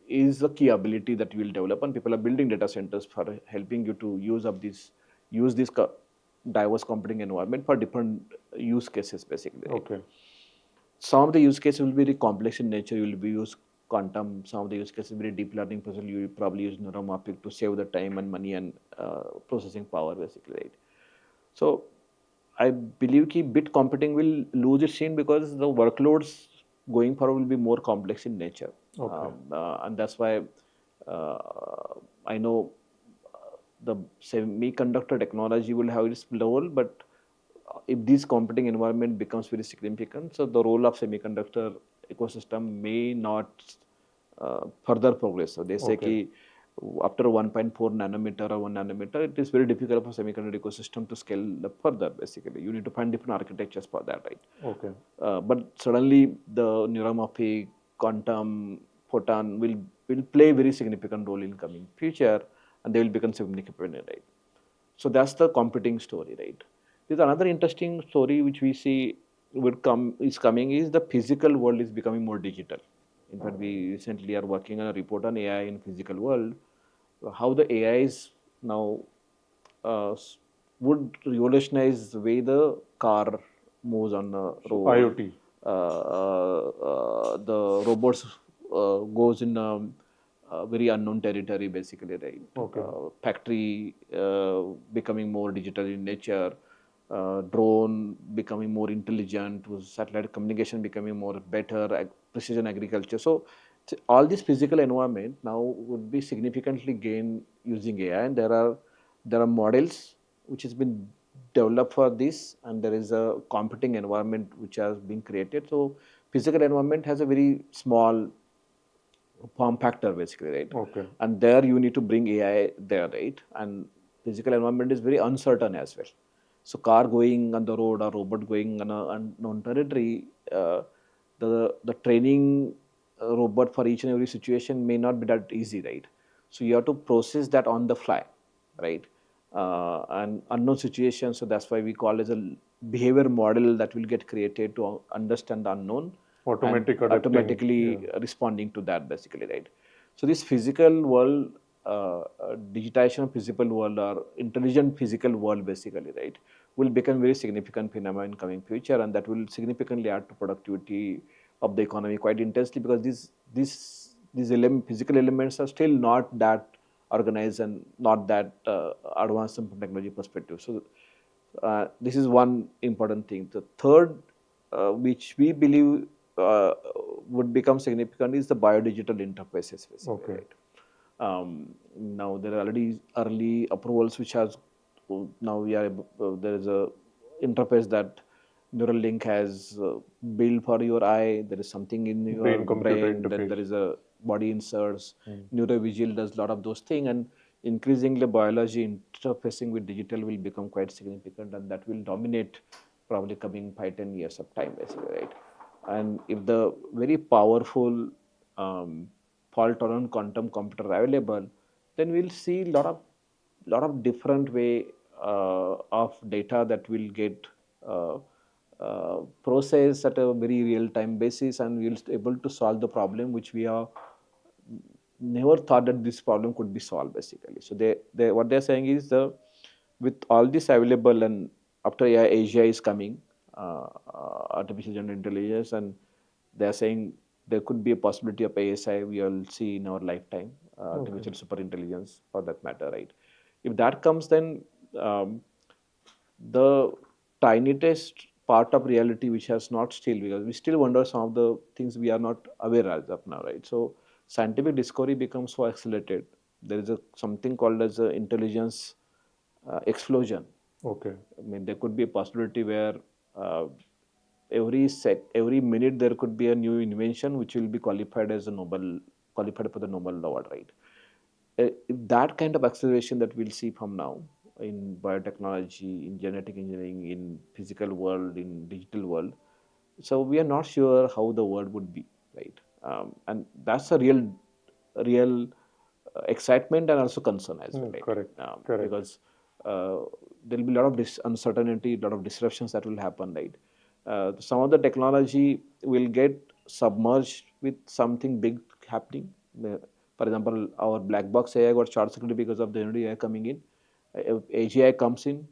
S2: is a key ability that you will develop, and people are building data centers for helping you to use this diverse computing environment for different use cases, basically, right?
S1: Okay.
S2: Some of the use cases will be very complex in nature. You will be use quantum. Some of the use cases will be deep learning process. You will probably use neuromorphic to save the time and money and processing power, basically, right? So I believe that bit computing will lose its sheen because the workloads going forward will be more complex in nature,
S1: Okay.
S2: and that's why uh, I know the semiconductor technology will have its role, but if this computing environment becomes very significant, so the role of semiconductor ecosystem may not further progress. So they say
S1: Okay.
S2: that after 1.4 nanometer or 1 nanometer, it is very difficult for semiconductor ecosystem to scale up further. Basically, you need to find different architectures for that, right?
S1: Okay.
S2: But suddenly the neuromorphic, quantum, photon will play a very significant role in coming future, and they will become significant, right? So that's the computing story, right? There's another interesting story which we see would come is coming is the physical world is becoming more digital. In fact, we recently are working on a report on AI in physical world, how the AIs now would revolutionize the way the car moves on the
S1: So
S2: road.
S1: IoT.
S2: The robots goes in very unknown territory, basically, right?
S1: Okay.
S2: Factory becoming more digital in nature, drone becoming more intelligent, with satellite communication becoming more better, precision agriculture. So all this physical environment now would be significantly gained using AI, and there are models which has been developed for this, and there is a computing environment which has been created. So physical environment has a very small form factor, basically, right?
S1: Okay.
S2: And there you need to bring AI there, right? And physical environment is very uncertain as well. So car going on the road or robot going on a unknown territory, the training robot for each and every situation may not be that easy, right? So you have to process that on the fly, right? And unknown situations. So that's why we call it a behavior model that will get created to understand the unknown and
S1: Automatic adapting. Yeah.
S2: automatically responding to that, basically, right? So this physical world, digitization of physical world or intelligent physical world, basically, right, will become very significant phenomenon in coming future, and that will significantly add to productivity of the economy quite intensely, because these physical elements are still not that organized and not that advanced from technology perspective. So this is one important thing. The third, which we believe would become significant, is the biodigital interfaces, basically,
S1: Okay.
S2: right? Now there are already early approvals which has now we are there is a interface that Neuralink has built for your eye. There is something in your
S1: Brain-computer
S2: brain. Then
S1: interface.
S2: there is a body inserts. Neurovisual does a lot of those things, and increasingly biology interfacing with digital will become quite significant, and that will dominate probably coming 5-10 years of time, basically, right? And if the very powerful fault tolerant quantum computer available, then we'll see lot of different way of data that will get uh, processed at a very real time basis, and we'll able to solve the problem which we are never thought that this problem could be solved, basically. So they what they're saying is the with all this available, and after AI, Asia is coming, artificial general intelligence, and they're saying there could be a possibility of ASI we will see in our lifetime, artificial super intelligence for that matter, right? If that comes, then um, the tiniest part of reality which has not still, because we still wonder some of the things we are not aware as of now, right? So scientific discovery becomes so accelerated. There is a something called as a intelligence explosion.
S1: Okay.
S2: I mean, there could be a possibility where every minute there could be a new invention which will be qualified for the Nobel Award, right? If that kind of acceleration that we'll see from now in biotechnology, in genetic engineering, in physical world, in digital world, so we are not sure how the world would be, right? And that's a real excitement and also concern as well, right?
S1: Correct. Correct.
S2: Because there will be a lot of uncertainty, a lot of disruptions that will happen, right? Some of the technology will get submerged with something big happening. For example, our black box AI got short circuited because of the AI coming in. If AGI comes in,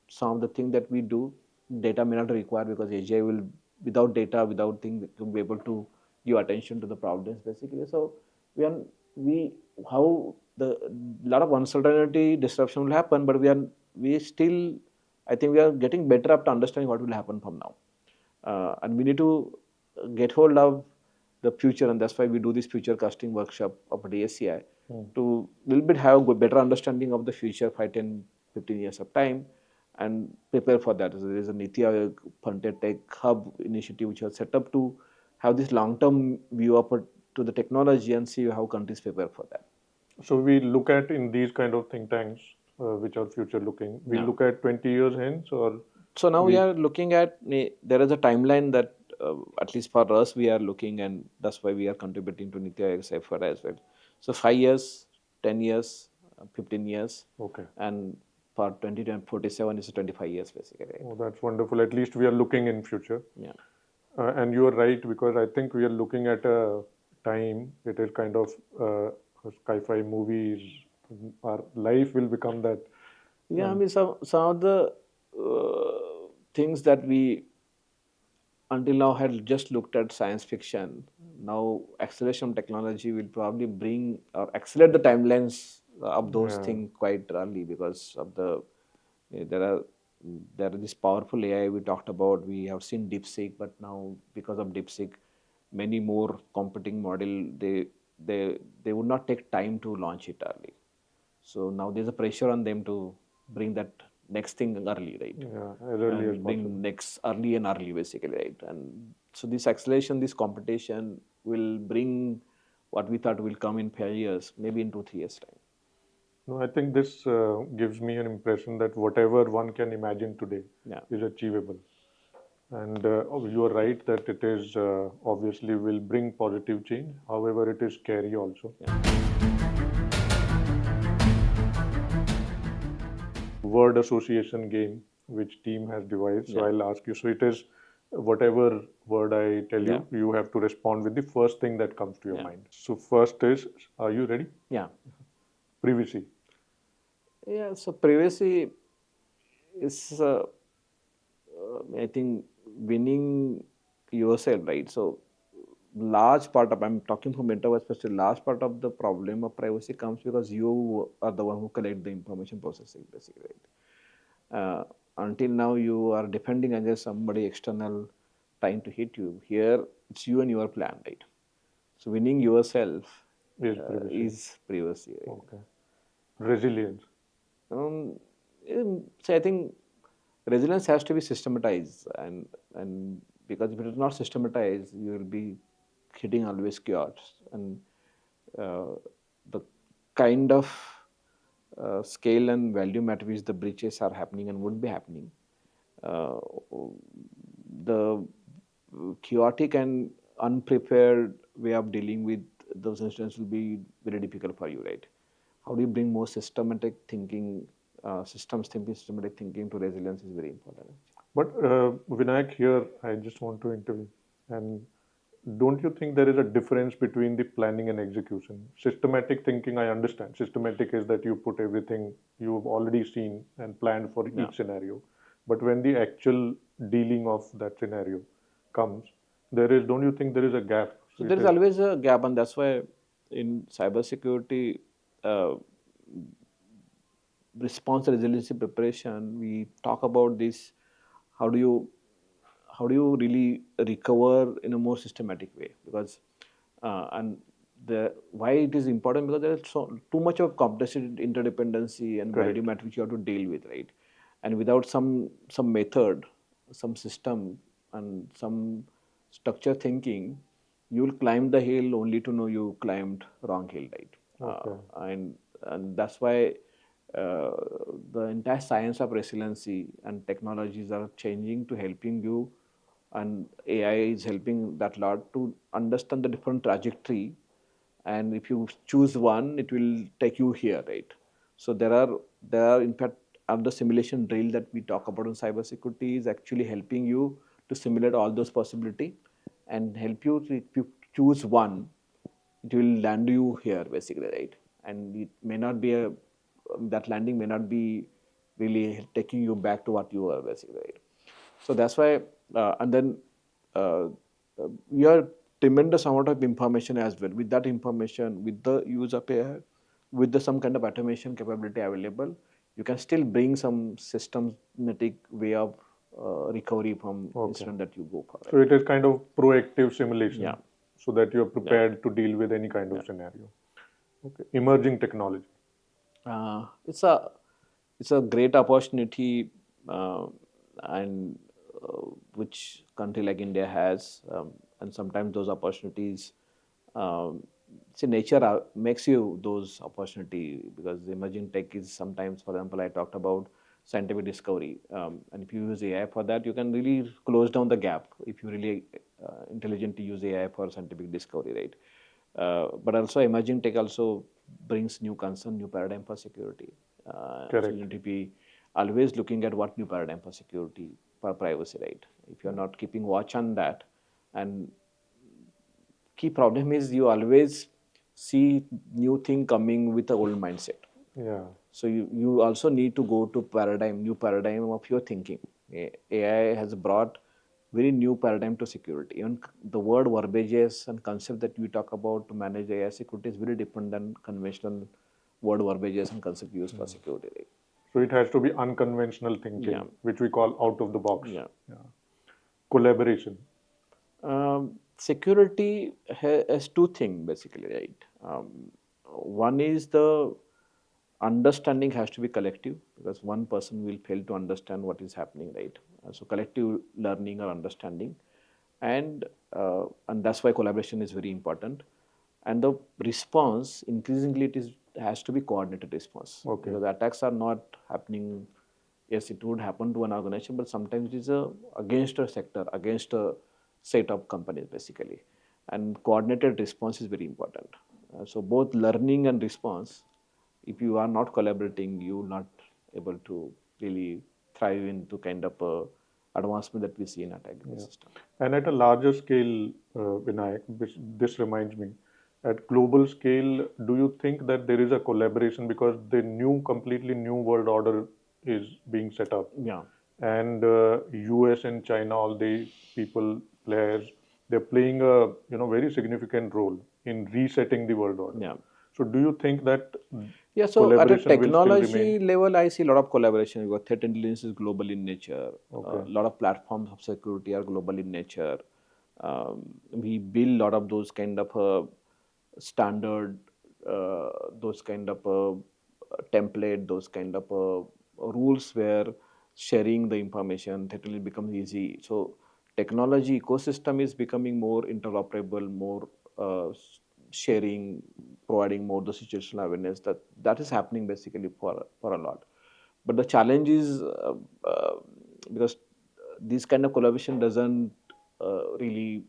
S2: some of the thing that we do, data may not require, because AGI will, without data, without thing, to be able to give attention to the problems, basically. So we are we how the lot of uncertainty disruption will happen, but we still, I think we are getting better up to understanding what will happen from now, and we need to get hold of the future, and that's why we do this future casting workshop of DSCI to little bit have a better understanding of the future 5, 10, 15 years of time, and prepare for that. So there is a Niti Aayog Funded Tech Hub initiative which was set up to have this long-term view of it to the technology and see how countries prepare for that.
S1: So we look at in these kind of think tanks, which are future looking. We
S2: Yeah.
S1: look at 20 years hence, or
S2: So now we
S1: we.
S2: are looking at there is a timeline that at least for us we are looking, and that's why we are contributing to Niti Aayog's effort as well. So 5 years, 10 years, 15 years,
S1: Okay.
S2: and for 2047 is 25 years, basically. Right?
S1: Oh, that's wonderful. At least we are looking in future.
S2: Yeah.
S1: And you are right, because I think we are looking at a time, it is kind of sci-fi movies. Our life will become that.
S2: Yeah, I mean, some of the things that we until now had just looked at science fiction. Now, acceleration of technology will probably bring or accelerate the timelines of those
S1: Yeah,
S2: things quite early because of the there are this powerful AI we talked about. We have seen DeepSeek, but now because of DeepSeek, many more competing model they would not take time to launch it early. So now there's a pressure on them to bring that next thing early, right?
S1: yeah, as early as
S2: And
S1: possible.
S2: bring next early and early, basically, right? And so this acceleration, this competition will bring what we thought will come in 5 years, maybe in 2 3 years time.
S1: No, I think this gives me an impression that whatever one can imagine today
S2: Yeah,
S1: is achievable. And you are right that it is obviously will bring positive change. However, it is scary also.
S2: yeah,
S1: Word association game which team has devised. So
S2: yeah,
S1: I'll ask you. So it is whatever word I tell
S2: yeah,
S1: you, you have to respond with the first thing that comes to your
S2: yeah,
S1: mind. So first is, are you ready?
S2: yeah,
S1: Privacy.
S2: yeah. So privacy is, I think, winning yourself, right? So large part of I'm talking from enterprise perspective. Large part of the problem of privacy comes because you are the one who collect the information processing, basically, right? Until now, you are defending against somebody external trying to hit you. Here, it's you and your plan, right? So winning yourself
S1: Is privacy.
S2: is privacy, right?
S1: Okay. Resilience.
S2: Um, so I think resilience has to be systematized, and because if it is not systematized, you will be hitting always chaos, and uh, the kind of scale and volume at which the breaches are happening and would be happening, uh, the chaotic and unprepared way of dealing with those incidents will be very difficult for you, right? How do you bring more systematic thinking, systematic thinking to resilience is very important.
S1: But Vinayak, here I just want to intervene. And don't you think there is a difference between the planning and execution? Systematic thinking, I understand. Systematic is that you put everything you've already seen and planned for
S2: Yeah.
S1: each scenario. But when the actual dealing of that scenario comes, don't you think there is a gap?
S2: So
S1: So
S2: there
S1: it
S2: is
S1: is,
S2: always a gap, and that's why in cybersecurity uh, response resiliency preparation, we talk about this. How do you how do you really recover in a more systematic way? Because and the why it is important because there is too much of competition, interdependency, and value
S1: correct.
S2: matrix which you have to deal with, right? And without some method, some system, and some structure thinking, you will climb the hill only to know you climbed wrong hill, right?
S1: Okay.
S2: And that's why uh, the entire science of resiliency and technologies are changing to helping you, and AI is helping that lot to understand the different trajectory, and if you choose one, it will take you here, right? So there are in fact the simulation drill that we talk about in cybersecurity is actually helping you to simulate all those possibility and help you to, if you choose one, it will land you here, basically, right? And it may not be a that landing may not be really taking you back to what you were, basically, right? So that's why, and then uh, you have tremendous amount of information as well. With that information, with the use of AI, with the some kind of automation capability available, you can still bring some systematic way of recovery from
S1: Okay.
S2: incident that you go for,
S1: So
S2: right?
S1: it is kind of proactive
S2: Yeah,
S1: simulation so that you're
S2: yeah,
S1: prepared to deal with any kind
S2: yeah.
S1: of scenario. Okay. Emerging technology.
S2: Uh, it's a it's a great opportunity, uh, and which country like India has, and sometimes those opportunities, um, see, nature makes you those opportunity because the emerging tech is sometimes, for example, I talked about scientific discovery, and if you use AI for that, you can really close down the gap if you really intelligently use AI for scientific discovery, right? But also emerging tech also brings new concern, new paradigm for security. So you
S1: Correct.
S2: need to be always looking at what new paradigm for security, for privacy, right? If you're not keeping watch on that and key problem is you always see new thing coming with the old mindset.
S1: Yeah.
S2: So you also need to go to new paradigm of your thinking. AI has brought very new paradigm to security. Even the word verbages and concept that we talk about to manage AI security is very different than conventional word verbages and concept used for security. Right?
S1: So it has to be unconventional
S2: Yeah,
S1: thinking, which we call out of the box.
S2: yeah.
S1: Yeah. Collaboration.
S2: Security has two things basically, right? One is the understanding has to be collective because one person will fail to understand what is happening, right? So collective learning or understanding, and that's why collaboration is very important. And the response increasingly it is has to be coordinated response
S1: Okay.
S2: because attacks are not happening. Yes, it would happen to an organization, but sometimes it is against a sector, against a set of companies basically. And coordinated response is very important. So both learning and response, if you are not collaborating, you will not able to really thrive into kind of advancement that we see in attack
S1: Yeah.
S2: system.
S1: And at a larger scale, Vinayak, this reminds me, at global scale, do you think that there is a collaboration because the completely new world order is being set up,
S2: Yeah,
S1: and US and China, all the people, players, they're playing a very significant role in resetting the world order.
S2: yeah.
S1: So, do you think that
S2: Yeah, so at a
S1: collaboration will still remain?
S2: technology level, I see a lot of collaboration because threat intelligence is global in nature.
S1: Okay.
S2: A lot of platforms of security are global in nature. We build a lot of those kind of standard, those kind of template, those kind of rules where sharing the information that becomes easy. So technology ecosystem is becoming more interoperable, more sharing, providing more the situational awareness that is happening basically for a lot. But the challenge is uh, because this kind of collaboration doesn't really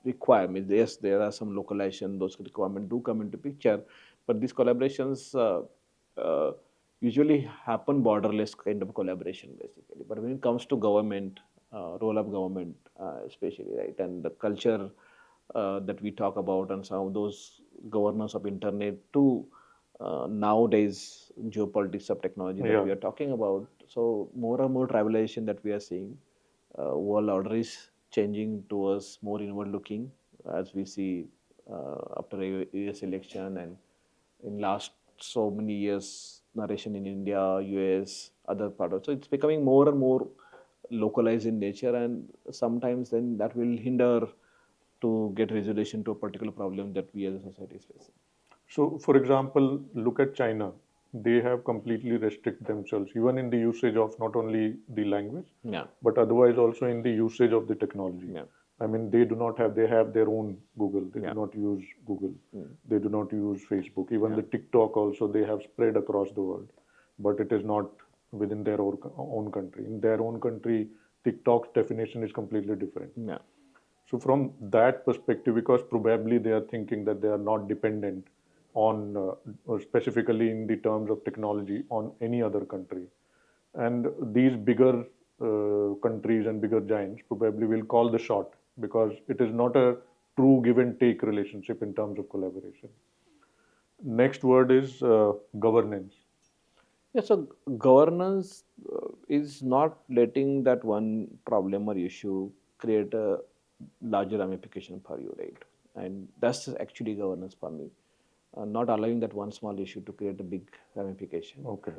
S2: requirements. Yes, there are some localization; those requirements do come into picture, but these collaborations usually happen borderless kind of collaboration, basically. But when it comes to government, role of government, especially, right, and the culture that we talk about, and some of those governance of internet too. Nowadays, geopolitics of technology that
S1: Yeah.
S2: we are talking about. So more and more tribalization that we are seeing, world order is changing towards more inward looking as we see after a US election and in last so many years narration in India, US, other part of, so it's becoming more and more localized in nature, and sometimes then that will hinder to get resolution to a particular problem that we as a society is facing.
S1: So, for example, look at China. They have completely restricted themselves, even in the usage of not only the language,
S2: Yeah,
S1: but otherwise also in the usage of the technology.
S2: yeah,
S1: I mean, they have their own Google. They do
S2: yeah,
S1: not use Google.
S2: mm,
S1: They do not use Facebook. Even
S2: yeah,
S1: the TikTok also, they have spread across the world, but it is not within their own country. In their own country, TikTok's definition is completely different.
S2: yeah,
S1: So from that perspective, because probably they are thinking that they are not dependent on, or specifically in the terms of technology, on any other country, and these bigger countries and bigger giants probably will call the shot because it is not a true give and take relationship in terms of collaboration. Next word is governance.
S2: yeah. So governance is not letting that one problem or issue create a larger ramification for you, right? And that's actually governance for me. Not allowing that one small issue to create a big ramification.
S1: Okay.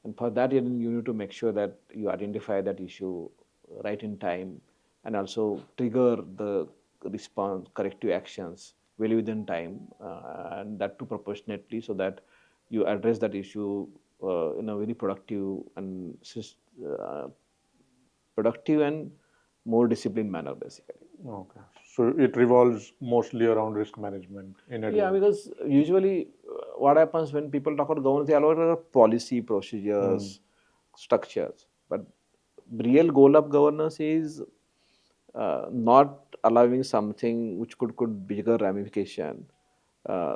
S2: And for that, you need to make sure that you identify that issue right in time and also trigger the response, corrective actions well within time, and that too proportionately so that you address that issue in a very uh, productive and more disciplined manner, basically.
S1: Okay. So it revolves mostly around risk management in
S2: Yeah,
S1: advance.
S2: because usually what happens when people talk about governance, they always talk about policy,
S1: Hmm.
S2: procedures, structures. But real goal of governance is not allowing something which could bigger ramification.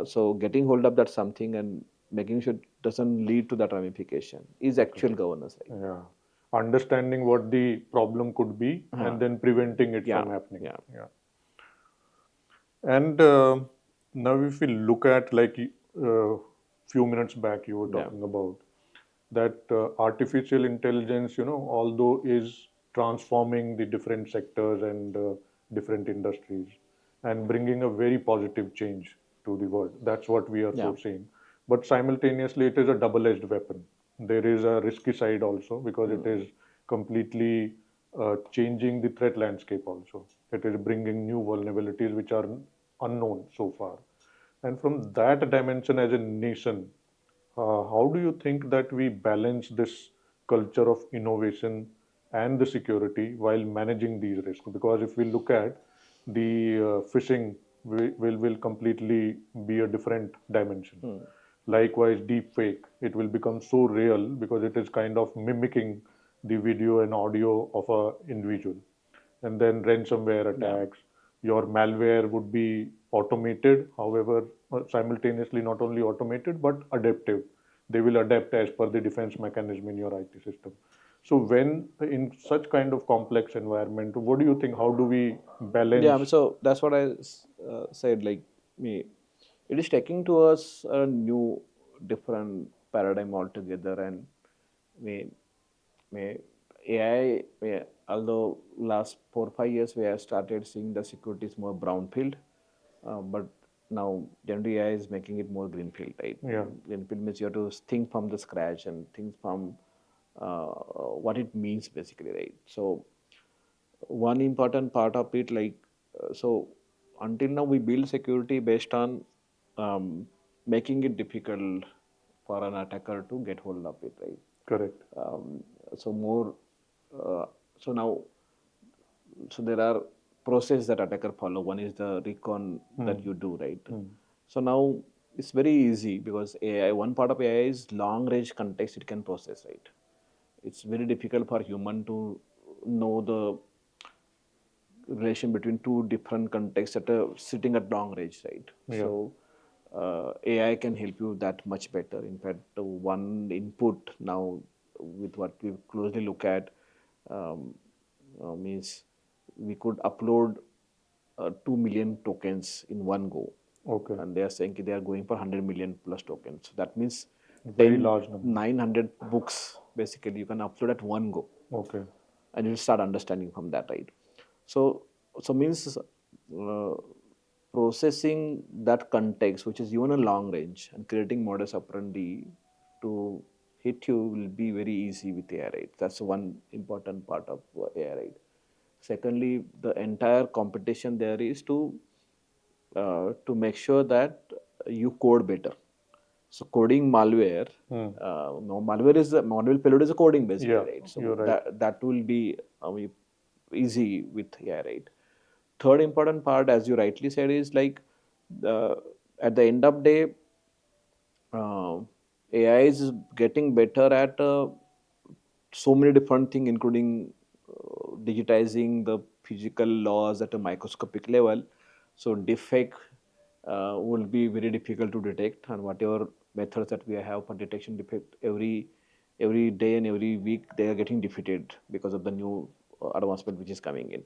S2: So getting hold of that something and making sure it doesn't lead to that ramification is
S1: Okay.
S2: actual governance, right?
S1: Yeah. Understanding what the problem could be
S2: Uh,
S1: and then preventing it
S2: yeah,
S1: from happening.
S2: yeah.
S1: Yeah. And now, if we look at few minutes back, you were
S2: Yeah.
S1: talking about that artificial intelligence, although is transforming the different sectors and different industries and bringing a very positive change to the world. That's what we are
S2: Yeah.
S1: foreseeing. But simultaneously, it is a double-edged weapon. There is a risky side also because it
S2: Hmm.
S1: is completely changing the threat landscape also. It is bringing new vulnerabilities which are unknown so far. And from that dimension, as a nation, how do you think that we balance this culture of innovation and the security while managing these risks? Because if we look at the phishing, will completely be a different dimension.
S2: Hmm.
S1: Likewise, deep fake, it will become so real because it is kind of mimicking the video and audio of a individual. And then ransomware
S2: Yeah.
S1: attacks, your malware would be automated, however, simultaneously not only automated but adaptive. They will adapt as per the defense mechanism in your IT system. So when in such kind of complex environment, what do you think? How do we
S2: Yeah,
S1: balance?
S2: so that's what I said. Like me, it is taking to us a new, different paradigm altogether, and we, AI. Although last 4 5 years we have started seeing the security is more brownfield, but now generative AI is making it more greenfield, right?
S1: Yeah,
S2: Greenfield means you have to think from the scratch and think from what it means basically, right? So one important part of it, so until now we build security based on making it difficult for an attacker to get hold of it, right?
S1: correct.
S2: So more uh, so now, so there are process that attacker follow. One is the recon
S1: Hmm.
S2: that you do, right?
S1: Hmm.
S2: So now it's very easy because AI, one part of AI is long range context it can process, right? It's very difficult for human to know the relation between two different contexts that are sitting at long range, right?
S1: Yeah,
S2: So AI can help you that much better. In fact, one input now with what we closely look at means we could upload 2 million tokens in one go,
S1: okay.
S2: and they are saying they are going for 100 million plus tokens. So that means
S1: Very
S2: 10
S1: large number.
S2: 900 books basically you can upload at one go,
S1: Okay.
S2: and you'll start understanding from that, right? So so means processing that context, which is even a long range, and creating modus operandi to hit you will be very easy with AI, right? That's one important part of AI, right? Secondly, the entire competition there is to make sure that you code better. So coding malware,
S1: Hmm.
S2: no, malware payload is a coding basically,
S1: Yeah,
S2: right? So
S1: you're right.
S2: that will be easy with AI, right? Third important part, as you rightly said, is like uh, at the end of day, uh, AI is getting better at so many different things, including digitizing the physical laws at a microscopic level. So defect will be very difficult to detect, and whatever methods that we have for detection defect, every day and every week they are getting defeated because of the new advancement which is coming in.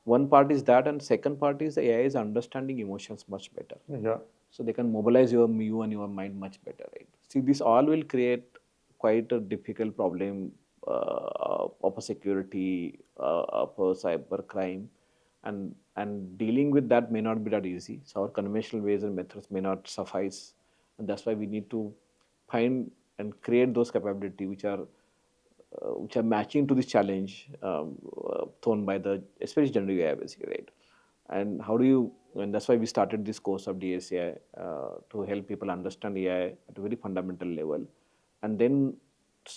S2: One part is that, and second part is AI is understanding emotions much better,
S1: Yeah,
S2: so they can mobilize you and your mind much better, right? See, this all will create quite a difficult problem of a security, of a cyber crime, and dealing with that may not be that easy. So our conventional ways and methods may not suffice, and that's why we need to find and create those capability which are matching to this challenge thrown by the especially generative AI basically, right? And how do you, and that's why we started this course of DSCI to help people understand AI at a very fundamental level, and then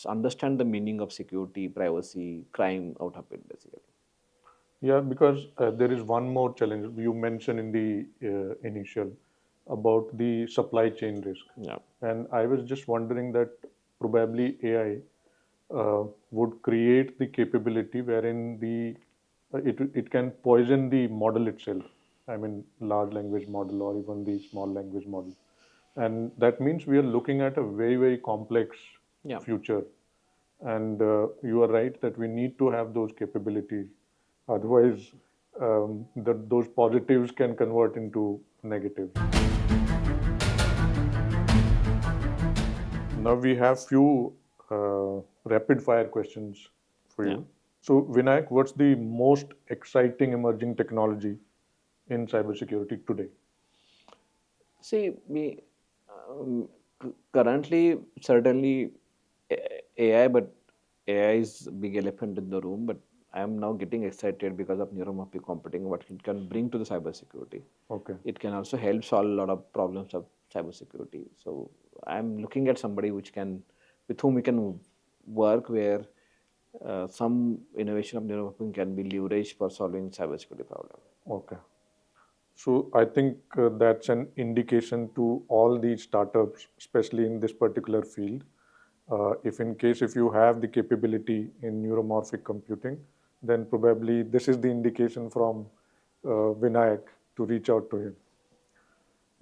S2: understand the meaning of security, privacy, crime out of it basically.
S1: yeah, because there is one more challenge you mentioned in the initial about the supply chain risk.
S2: Yeah.
S1: And I was just wondering that probably AI would create the capability wherein it can poison the model itself. I mean, large language model or even the small language model. And that means we are looking at a very, very complex
S2: Yeah.
S1: future. And you are right that we need to have those capabilities. Otherwise, those positives can convert into negatives. Now we have few rapid fire questions for
S2: Yeah.
S1: you. So Vinayak, what's the most exciting emerging technology in cybersecurity today?
S2: See, currently certainly AI, but AI is a big elephant in the room. But I am now getting excited because of neuromorphic computing, what it can bring to the cybersecurity.
S1: Okay.
S2: It can also help solve a lot of problems of cybersecurity. So I'm looking at somebody with whom we can work, where some innovation of neuromorphing can be leveraged for solving cybersecurity problem.
S1: Okay. So I think that's an indication to all the startups, especially in this particular field. If you have the capability in neuromorphic computing, then probably this is the indication from Vinayak to reach out to him.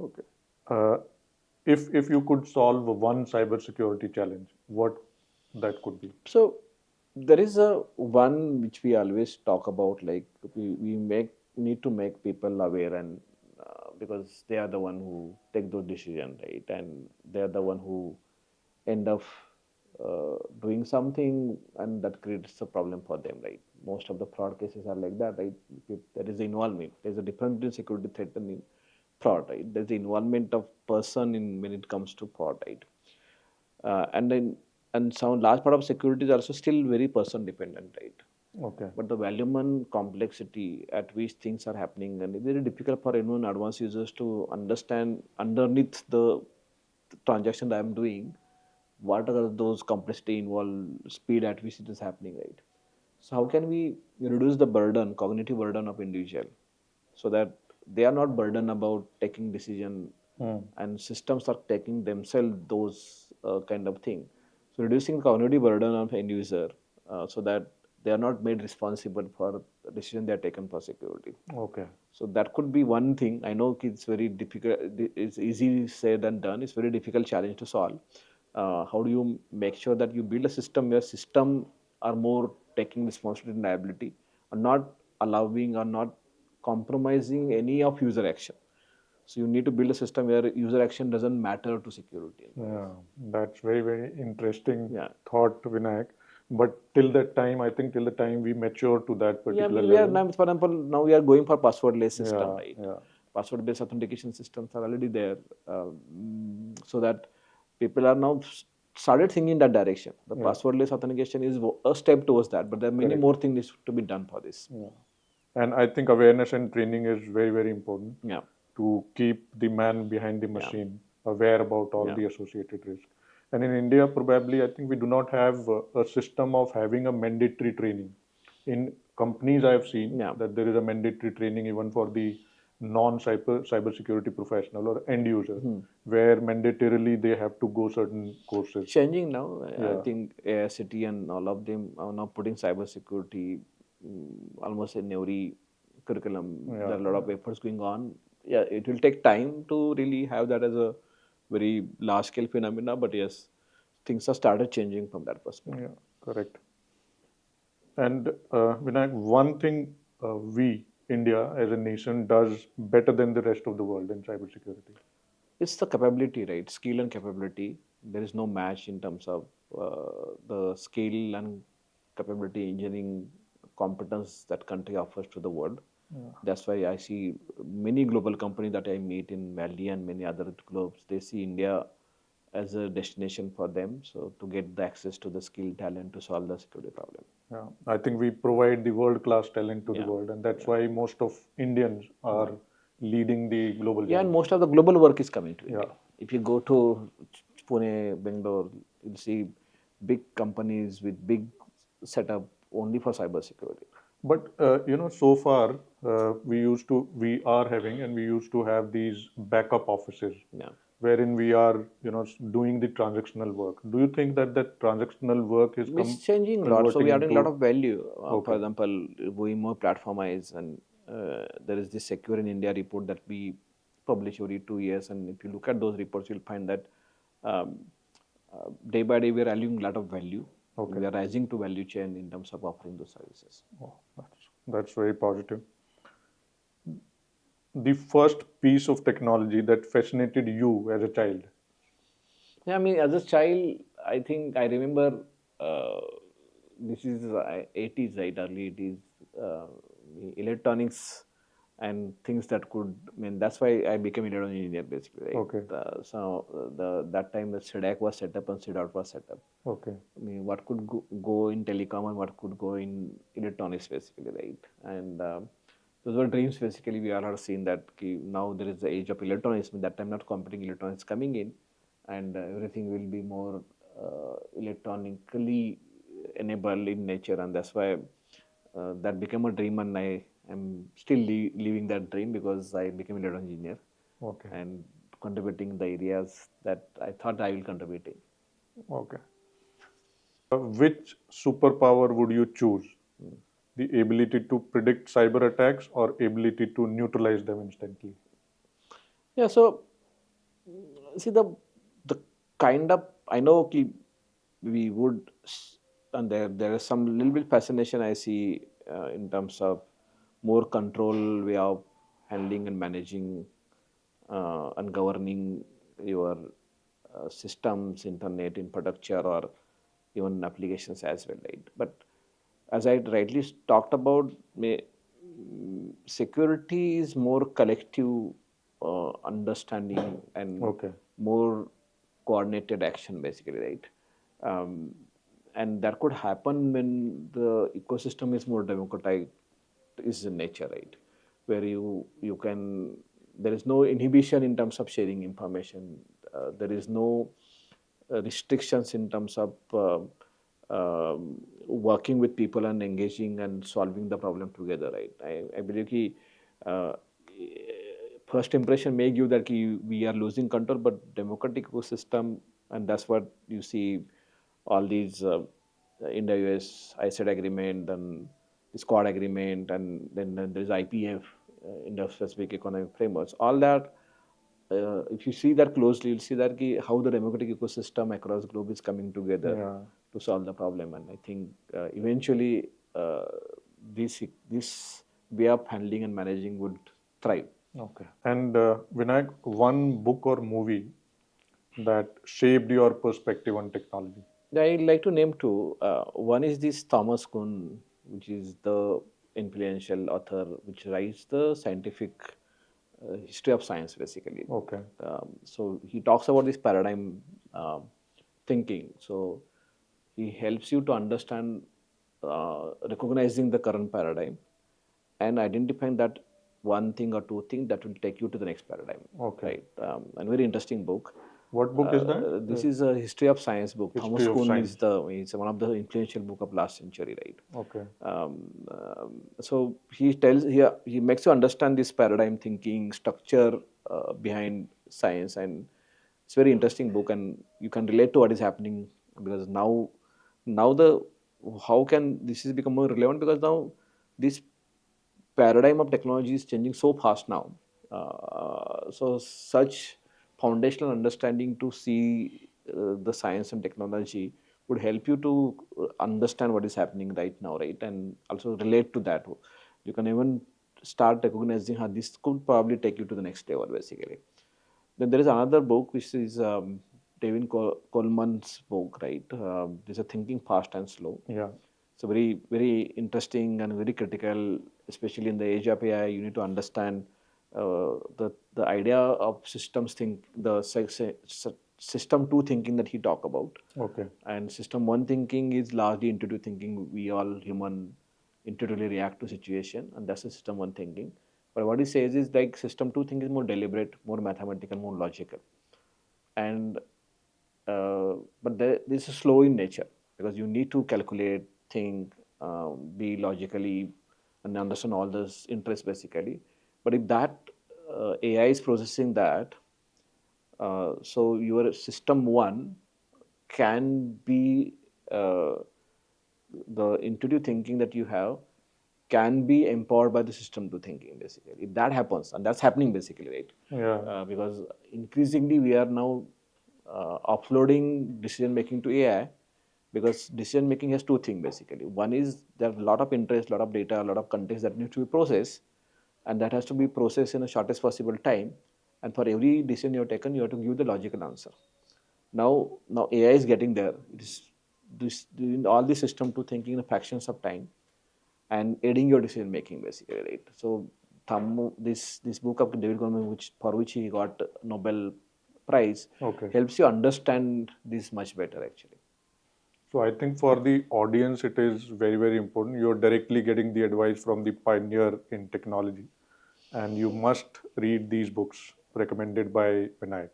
S1: Okay. Uh, if you could solve one cybersecurity challenge, what that could be?
S2: So there is a one which we always talk about, like we need to make people aware, and because they are the one who take those decisions, right? And they are the one who end up doing something, and that creates a problem for them, right? Most of the fraud cases are like that, right? If there is involvement. There's a difference between security threat and fraud, right? There's the involvement of person in when it comes to fraud, right? And then and some large part of security is also still very person dependent, right?
S1: Okay.
S2: But the volume and complexity at which things are happening, and it's very difficult for anyone advanced users to understand underneath the transaction that I'm doing, what are those complexity involved, speed at which it is happening, right? So how can we reduce the burden, cognitive burden of individual, so that they are not burdened about taking decision,
S1: Hmm.
S2: and systems are taking themselves those kind of thing. So reducing cognitive burden of end user, so that they are not made responsible for the decision they are taken for security.
S1: Okay.
S2: So that could be one thing. I know it's very difficult. It's easy said than done. It's very difficult challenge to solve. How do you make sure that you build a system where system are more taking responsibility and liability, and not allowing or not compromising any of user action. So you need to build a system where user action doesn't matter to security.
S1: Yeah, that's very, very interesting
S2: Yeah.
S1: thought, Vinayak. But till that time, I think till the time we mature to that
S2: Yeah, I
S1: particular
S2: mean, we are
S1: level.
S2: now, for example, now we are going for password-less system,
S1: Yeah,
S2: right?
S1: yeah,
S2: Password-based authentication systems are already there, so that people are now started thinking in that direction. The
S1: yeah,
S2: password-less authentication is a step towards that, but there are many
S1: correct.
S2: more things to be done for this.
S1: Yeah. And I think awareness and training is very, very important
S2: Yeah,
S1: to keep the man behind the
S2: yeah,
S1: machine aware about all
S2: yeah.
S1: the associated risks. And in India, probably, I think we do not have a system of having a mandatory training. In companies, I have seen
S2: Yeah.
S1: that there is a mandatory training even for the cybersecurity professional or end user, where mandatorily they have to go certain courses.
S2: Changing now. I
S1: Yeah,
S2: think AICT and all of them are now putting cybersecurity almost in every curriculum.
S1: yeah,
S2: There are a lot of efforts going on. Yeah, it will take time to really have that as a very large scale phenomena, but yes, things have started changing from that perspective.
S1: yeah, correct. And Vinayak, one thing India as a nation, does better than the rest of the world in cybersecurity.
S2: It's the capability, right? Skill and capability. There is no match in terms of the skill and capability, engineering competence that country offers to the world. That's why I see many global companies that I meet in Valley and many other globes. They see India as a destination for them. So to get the access to the skill talent to solve the security problem.
S1: Yeah, I think we provide the world-class talent to the
S2: Yeah,
S1: world, and that's
S2: yeah,
S1: why most of Indians
S2: yeah.
S1: are leading the global
S2: Yeah, and
S1: giants.
S2: most of the global work is coming to
S1: Yeah,
S2: India. If you go to Pune, Bangalore, you'll see big companies with big setup only for cybersecurity.
S1: but so far we are having and we used to have these backup offices
S2: Yeah.
S1: wherein we are doing the transactional work. Do you think that that transactional work is
S2: It's changing a lot. So we
S1: converting
S2: are adding a lot
S1: into?
S2: of value. For
S1: Okay,
S2: example, going more platformized, and there is this Secure in India report that we publish every 2 years. And if you look at those reports, you'll find that um, day by day we are adding a lot of value.
S1: okay.
S2: We are rising to value chain in terms of offering those services.
S1: Oh, that's very positive. the first piece of technology that fascinated you as a child?
S2: Yeah, I mean, as a child, I think I remember this is 80s, right? Early 80s, electronics and things that could. I mean, that's why I became an electronic engineer, basically, right?
S1: Okay.
S2: So that time the SEDAC was set up and SEDAT was set up.
S1: Okay.
S2: I mean, what could go in telecom and what could go in electronics, basically, right? And those were dreams, basically. We all have seen that now there is the age of electronics. But that time, not computing electronics coming in, and everything will be more electronically enabled in nature, and that's why that became a dream, and I am still living that dream because I became an electronic engineer
S1: Okay.
S2: and contributing the areas that I thought I will contribute in.
S1: Okay. Which superpower would you choose? The ability to predict cyber attacks or ability to neutralize them instantly?
S2: Yeah, so see the kind of I know we would and there is some little bit fascination I see in terms of more control way of handling and managing and governing your systems, internet, infrastructure, or even applications as well, right? But as I rightly talked about, security is more collective understanding and
S1: Okay.
S2: more coordinated action, basically, right? Um, and that could happen when the ecosystem is more democratized, is in nature, right? Where you can there is no inhibition in terms of sharing information. There is no restrictions in terms of working with people and engaging and solving the problem together, right? I believe uh, first impression may give that we are losing control, but democratic ecosystem, and that's what you see all these India-US ISET agreement and the Squad agreement, and then there is IPF, Indo-Pacific Economic Frameworks. All that, if you see that closely, you'll see that how the democratic ecosystem across globe is coming together
S1: Yeah.
S2: to solve the problem. And I think eventually this way of handling and managing would thrive.
S1: Okay. And Vinayak, one book or movie that shaped your perspective on technology?
S2: I'd like to name two. One is this Thomas Kuhn, which is the influential author, which writes the scientific history of science, basically.
S1: Okay.
S2: So he talks about this paradigm thinking. So he helps you to understand, recognizing the current paradigm and identifying that one thing or two things that will take you to the next paradigm,
S1: Okay.
S2: right? And very interesting book.
S1: What book is that?
S2: This is a history of science book.
S1: History
S2: Thomas
S1: of
S2: Kuhn
S1: Science.
S2: is one of the influential book of last century, right?
S1: Okay.
S2: So he makes you understand this paradigm thinking structure behind science, and it's very interesting book, and you can relate to what is happening because now the how can this is become more relevant because now this paradigm of technology is changing so fast now. So such foundational understanding to see the science and technology would help you to understand what is happening right now, right? And also relate to that. You can even start recognizing how this could probably take you to the next level, basically. Then there is another book which is David Coleman's book, right? This is Thinking Fast and Slow.
S1: Yeah.
S2: So very interesting and very critical, especially in the age of AI. You need to understand the idea of systems think the system two thinking that he talk about,
S1: Okay.
S2: and system one thinking is largely intuitive thinking. We all human intuitively react to situation, and that's the system one thinking. But what he says is like system two thinking is more deliberate, more mathematical, more logical, and but this is slow in nature because you need to calculate, think, be logically, and understand all this interest basically. But if that AI is processing that, so your system one can be the intuitive thinking that you have can be empowered by the system to thinking basically. If that happens, and that's happening basically, right?
S1: Yeah.
S2: Because increasingly we are now offloading decision making to AI because decision making has two things basically. One is there are a lot of interest, a lot of data, a lot of context that needs to be processed, and that has to be processed in the shortest possible time. And for every decision you have taken, you have to give the logical answer. Now AI is getting there. It is doing all the system to thinking in fractions of time and aiding your decision making basically, right? So this book of David Goleman, which for which he got Nobel Prize,
S1: Okay.
S2: helps you understand this much better actually.
S1: So I think for the audience, it is very, very important. You're directly getting the advice from the pioneer in technology, and you must read these books recommended by Vinayak.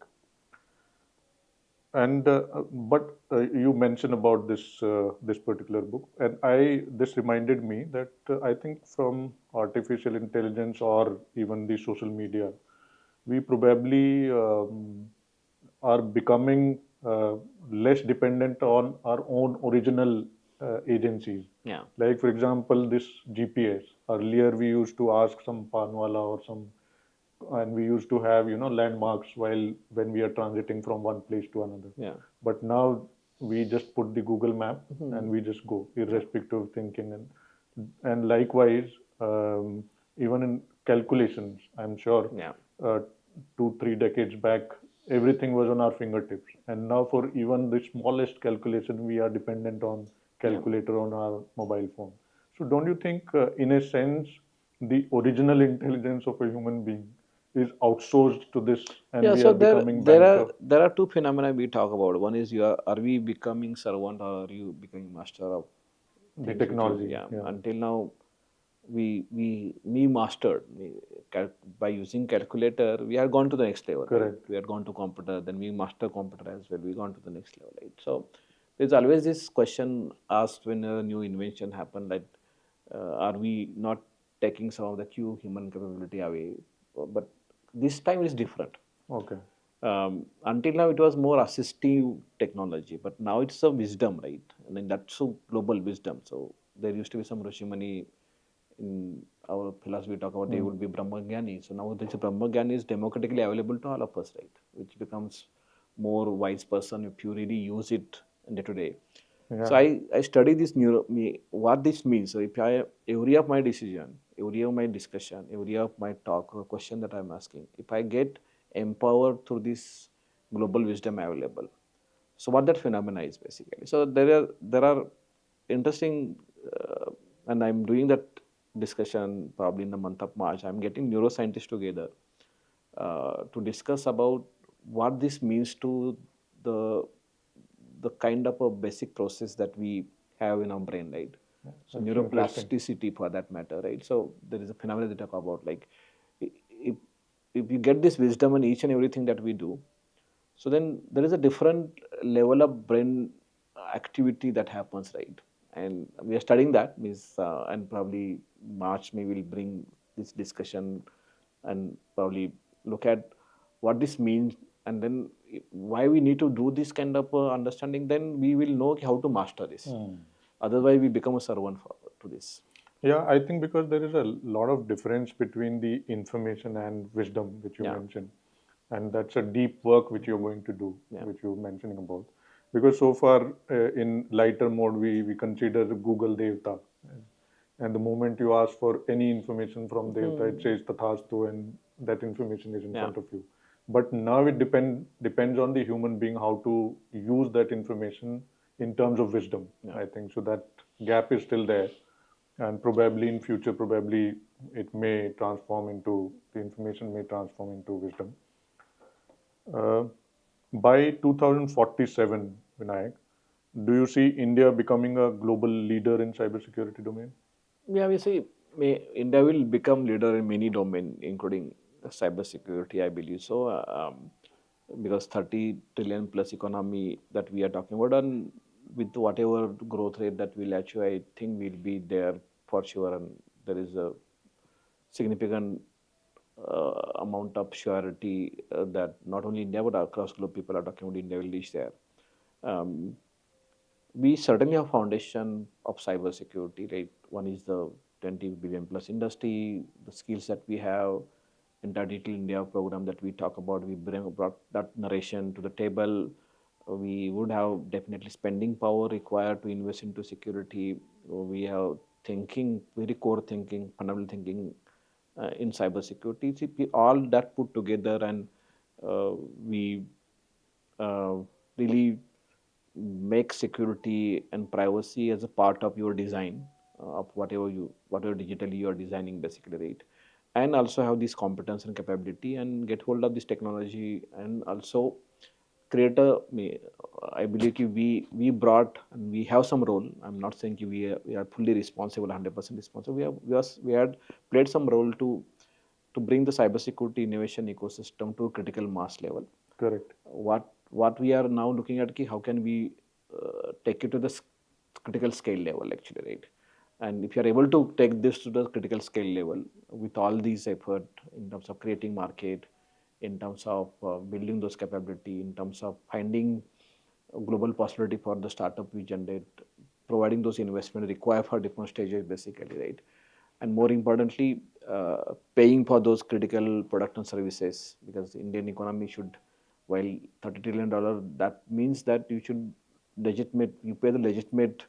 S1: And but you mentioned about this particular book, and I this reminded me that I think from artificial intelligence or even the social media, we probably are becoming less dependent on our own original agencies.
S2: Yeah.
S1: Like for example, this GPS. Earlier, we used to ask some panwala or some, and we used to have landmarks while when we are transiting from one place to another.
S2: Yeah.
S1: But now we just put the Google map and we just go, irrespective of thinking. And likewise, even in calculations, I'm sure
S2: Yeah.
S1: 2-3 decades back, everything was on our fingertips. And now for even the smallest calculation, we are dependent on
S2: Yeah.
S1: calculator on our mobile phone. So don't you think, in a sense, the original intelligence of a human being is outsourced to this, and
S2: Yeah,
S1: we
S2: so
S1: are
S2: there
S1: becoming
S2: there are
S1: banker?
S2: there are two phenomena we talk about. One is are we becoming servant or are you becoming master of
S1: The
S2: things which you,
S1: technology,
S2: yeah.
S1: yeah,
S2: Until now we mastered by using calculator. We had gone to the next level, right?
S1: correct.
S2: We had gone to computer, then we master computer as well. We gone to the next level, right? So there's always this question asked when a new invention happened, that are we not taking some of the human capability away? But this time is different.
S1: Okay,
S2: Until now, it was more assistive technology, but now it's a wisdom, right? And then that's a global wisdom. So there used to be some Rishimani in our philosophy, we talk about they would be Brahmagyani. So now this Brahmagyani is democratically available to all of us, right? Which becomes more wise person if you really use it day to day.
S1: yeah,
S2: So I study this what this means. So if I every of my decision, every of my discussion, every of my talk or question that I'm asking, if I get empowered through this global wisdom available, so what that phenomena is basically. So there are interesting, and I'm doing that discussion probably in the month of March. I'm getting neuroscientists together to discuss about what this means to the the kind of a basic process that we have in our brain, right? So
S1: that's interesting.
S2: neuroplasticity for that matter, right? So there is a phenomenon they talk about, like if if you get this wisdom in each and everything that we do, so then there is a different level of brain activity that happens, right? And we are studying that, means, and probably March may will bring this discussion and probably look at what this means, and then why we need to do this kind of understanding. Then we will know how to master this. Otherwise, we become a servant to this.
S1: Yeah, I think because there is a lot of difference between the information and wisdom, which you
S2: Yeah.
S1: mentioned, and that's a deep work which you're going to do,
S2: Yeah.
S1: which you're mentioning about. Because so far, in lighter mode, we consider Google Devta, and the moment you ask for any information from Devta, it says Tathastu, and that information is in
S2: Yeah.
S1: front of you. But now it depends on the human being how to use that information in terms of wisdom.
S2: Yeah.
S1: I think so that gap is still there, and probably in future, probably it may transform into the information may transform into wisdom. Uh, by 2047, Vinayak, do you see India becoming a global leader in cybersecurity domain?
S2: Yeah, we see India will become leader in many domains, including cybersecurity, I believe so. Because 30 trillion plus economy that we are talking about, and with whatever growth rate that we'll achieve, I think we'll be there for sure. And there is a significant amount of surety that not only India but across globe people are talking about India will reach there. Um, we certainly have foundation of cybersecurity, right? One is the 20 billion plus industry, the skills that we have, entire Digital India program that we talk about. We brought that narration to the table. We would have definitely spending power required to invest into security. We have thinking, very core thinking, fundamental thinking in cybersecurity. See, all that put together, and we uh, really make security and privacy as a part of your design of whatever digitally you are designing basically, right? And also have this competence and capability and get hold of this technology, and also create a I believe we brought and we have some role. I'm not saying we are fully responsible, 100% responsible. We had played some role to bring the cybersecurity innovation ecosystem to a critical mass level.
S1: Correct.
S2: What we are now looking at, how can we take it to the critical scale level actually, right? And if you are able to take this to the critical scale level with all these effort in terms of creating market, in terms of building those capability, in terms of finding a global possibility for the startup we generate, providing those investment required for different stages basically, right? And more importantly, paying for those critical product and services, because the Indian economy should, while $30 trillion, that means that you pay the legitimate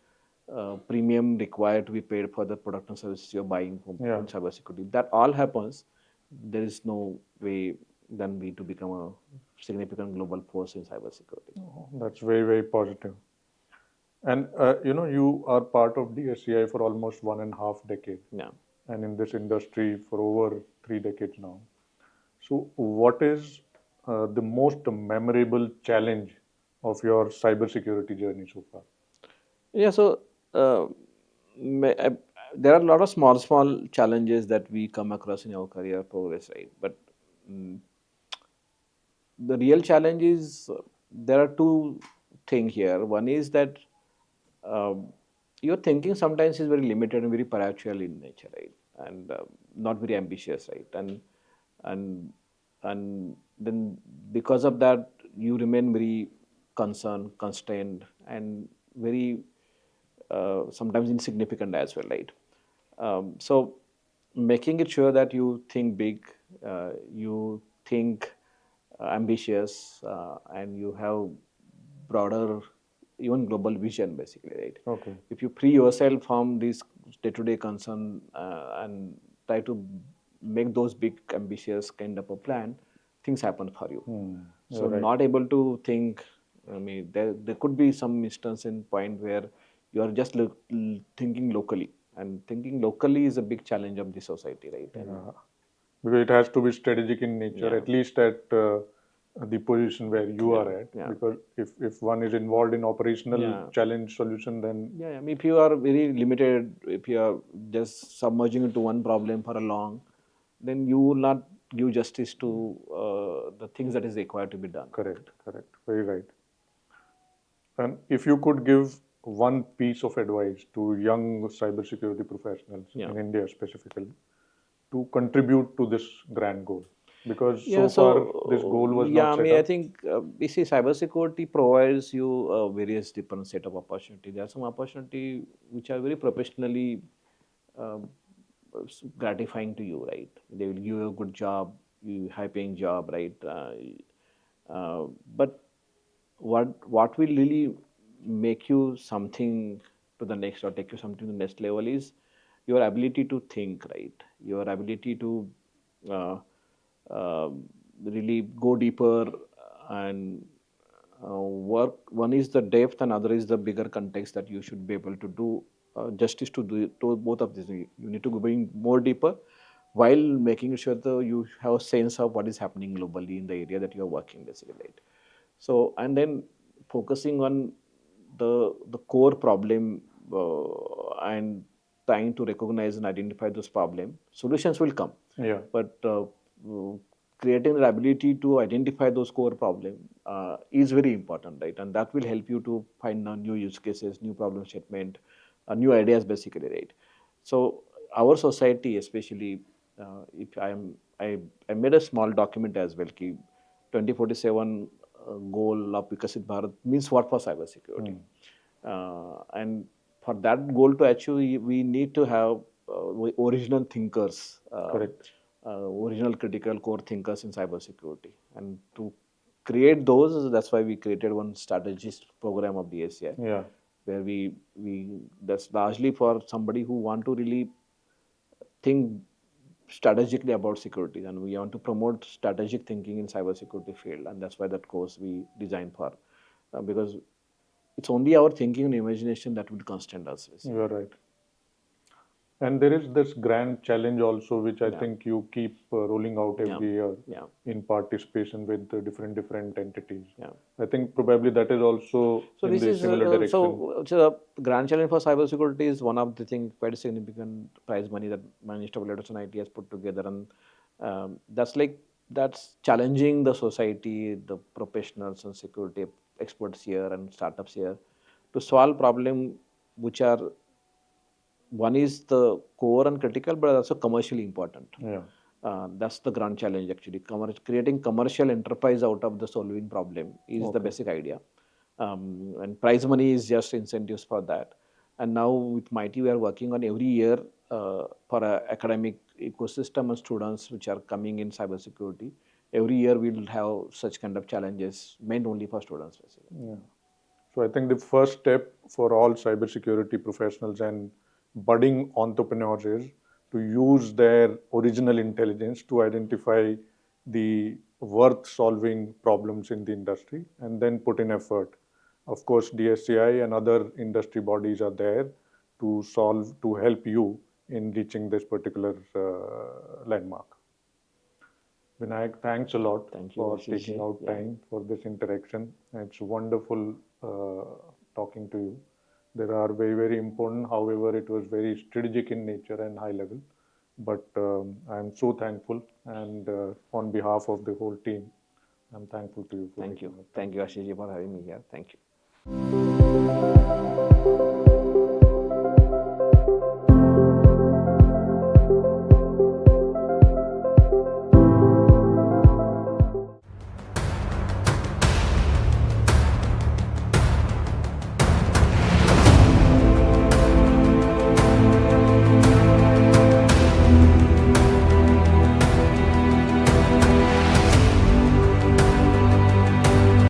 S2: premium required to be paid for the product and services you're buying from
S1: Yeah.
S2: in cybersecurity. That all happens, there is no way than we to become a significant global force in cybersecurity.
S1: That's very, very positive. And you are part of DSCI for almost 1.5 decades,
S2: Yeah.
S1: and in this industry for over 3 decades now. So, what is the most memorable challenge of your cybersecurity journey so far?
S2: Yeah, so there are a lot of small challenges that we come across in our career progress, right? But mm, the real challenge is there are two things here. One is that um, your thinking sometimes is very limited and very parochial in nature, right? And not very ambitious, right? And and then because of that, you remain very concerned, constrained, and very sometimes insignificant as well, right? So making it sure that you think big, you think ambitious, and you have broader, even global vision, basically, right?
S1: Okay.
S2: If you free yourself from this day-to-day concern and try to make those big, ambitious kind of a plan, things happen for you. So
S1: You're right.
S2: not able to think. I mean, there could be some instance in point where you are just thinking locally, and thinking locally is a big challenge of the society, right? And
S1: Yeah. Because it has to be strategic in nature,
S2: yeah,
S1: at least at the position where you
S2: yeah,
S1: are at.
S2: yeah,
S1: Because if one is involved in operational
S2: yeah.
S1: challenge solution, then
S2: Yeah, I mean, if you are very limited, if you are just submerging into one problem for a long, then you will not give justice to the things that is required to be done.
S1: correct, correct, very right. And if you could give one piece of advice to young cybersecurity professionals
S2: Yeah.
S1: in India specifically to contribute to this grand goal, because
S2: Yeah,
S1: so far this
S2: so
S1: goal was
S2: yeah,
S1: not
S2: I
S1: set
S2: mean, I
S1: up.
S2: think you see, cybersecurity provides you various different set of opportunity. There are some opportunity which are very professionally um, gratifying to you, right? They will give you a good job, you high paying job, right? But what will really make you something to the next or take you something to the next level is your ability to think, right? Your ability to uh, uh, really go deeper and work. One is the depth, and other is the bigger context that you should be able to do justice to do to both of these. You need to go in more deeper while making sure that you have a sense of what is happening globally in the area that you are working, basically, right? So, and then focusing on the core problem and trying to recognize and identify those problems, solutions will come.
S1: Yeah,
S2: But creating the ability to identify those core problems is very important, right? And that will help you to find new use cases, new problem statement, new ideas, basically, right? So our society, especially, if I made a small document as well. 2047 goal of Vikasit Bharat means what for cybersecurity. And for that goal to achieve, we need to have original thinkers,
S1: correct.
S2: original critical core thinkers in cybersecurity. And to create those, that's why we created one strategist program of the ACI,
S1: Yeah,
S2: where we that's largely for somebody who want to really think strategically about security, and we want to promote strategic thinking in cybersecurity field, and that's why that course we designed for, because it's only our thinking and imagination that will constant us. Basically.
S1: You are right. And there is this grand challenge also, which I
S2: Yeah.
S1: think you keep rolling out every year
S2: Yeah.
S1: in participation with the different entities.
S2: Yeah.
S1: I think probably that is also
S2: So
S1: in
S2: this
S1: the
S2: is
S1: similar direction.
S2: so the grand challenge for cybersecurity is one of the things, quite significant prize money that Minister of Letters and IT has put together, and that's challenging the society, the professionals and security experts here and startups here to solve problem which are, one is the core and critical, but also commercially important.
S1: Yeah.
S2: That's the grand challenge actually. Creating commercial enterprise out of the solving problem is the basic idea. And prize money is just incentives for that. And now with Mighty, we are working on every year for a academic ecosystem and students which are coming in cybersecurity. Every year we will have such kind of challenges meant only for students basically.
S1: Yeah. So I think the first step for all cybersecurity professionals and budding entrepreneurs is to use their original intelligence to identify the worth solving problems in the industry and then put in effort. Of course, DSCI and other industry bodies are there to help you in reaching this particular landmark. Vinayak, thanks a lot
S2: Thank you,
S1: for
S2: Ashish
S1: taking
S2: ji.
S1: out
S2: Yeah.
S1: time for this interaction. It's wonderful talking to you. There are very important, however, it was very strategic in nature and high level. But I'm so thankful, and on behalf of the whole team, I'm thankful to you for
S2: Thank
S1: taking
S2: you.
S1: out time.
S2: Thank you, Ashish ji, for having me here. Thank you.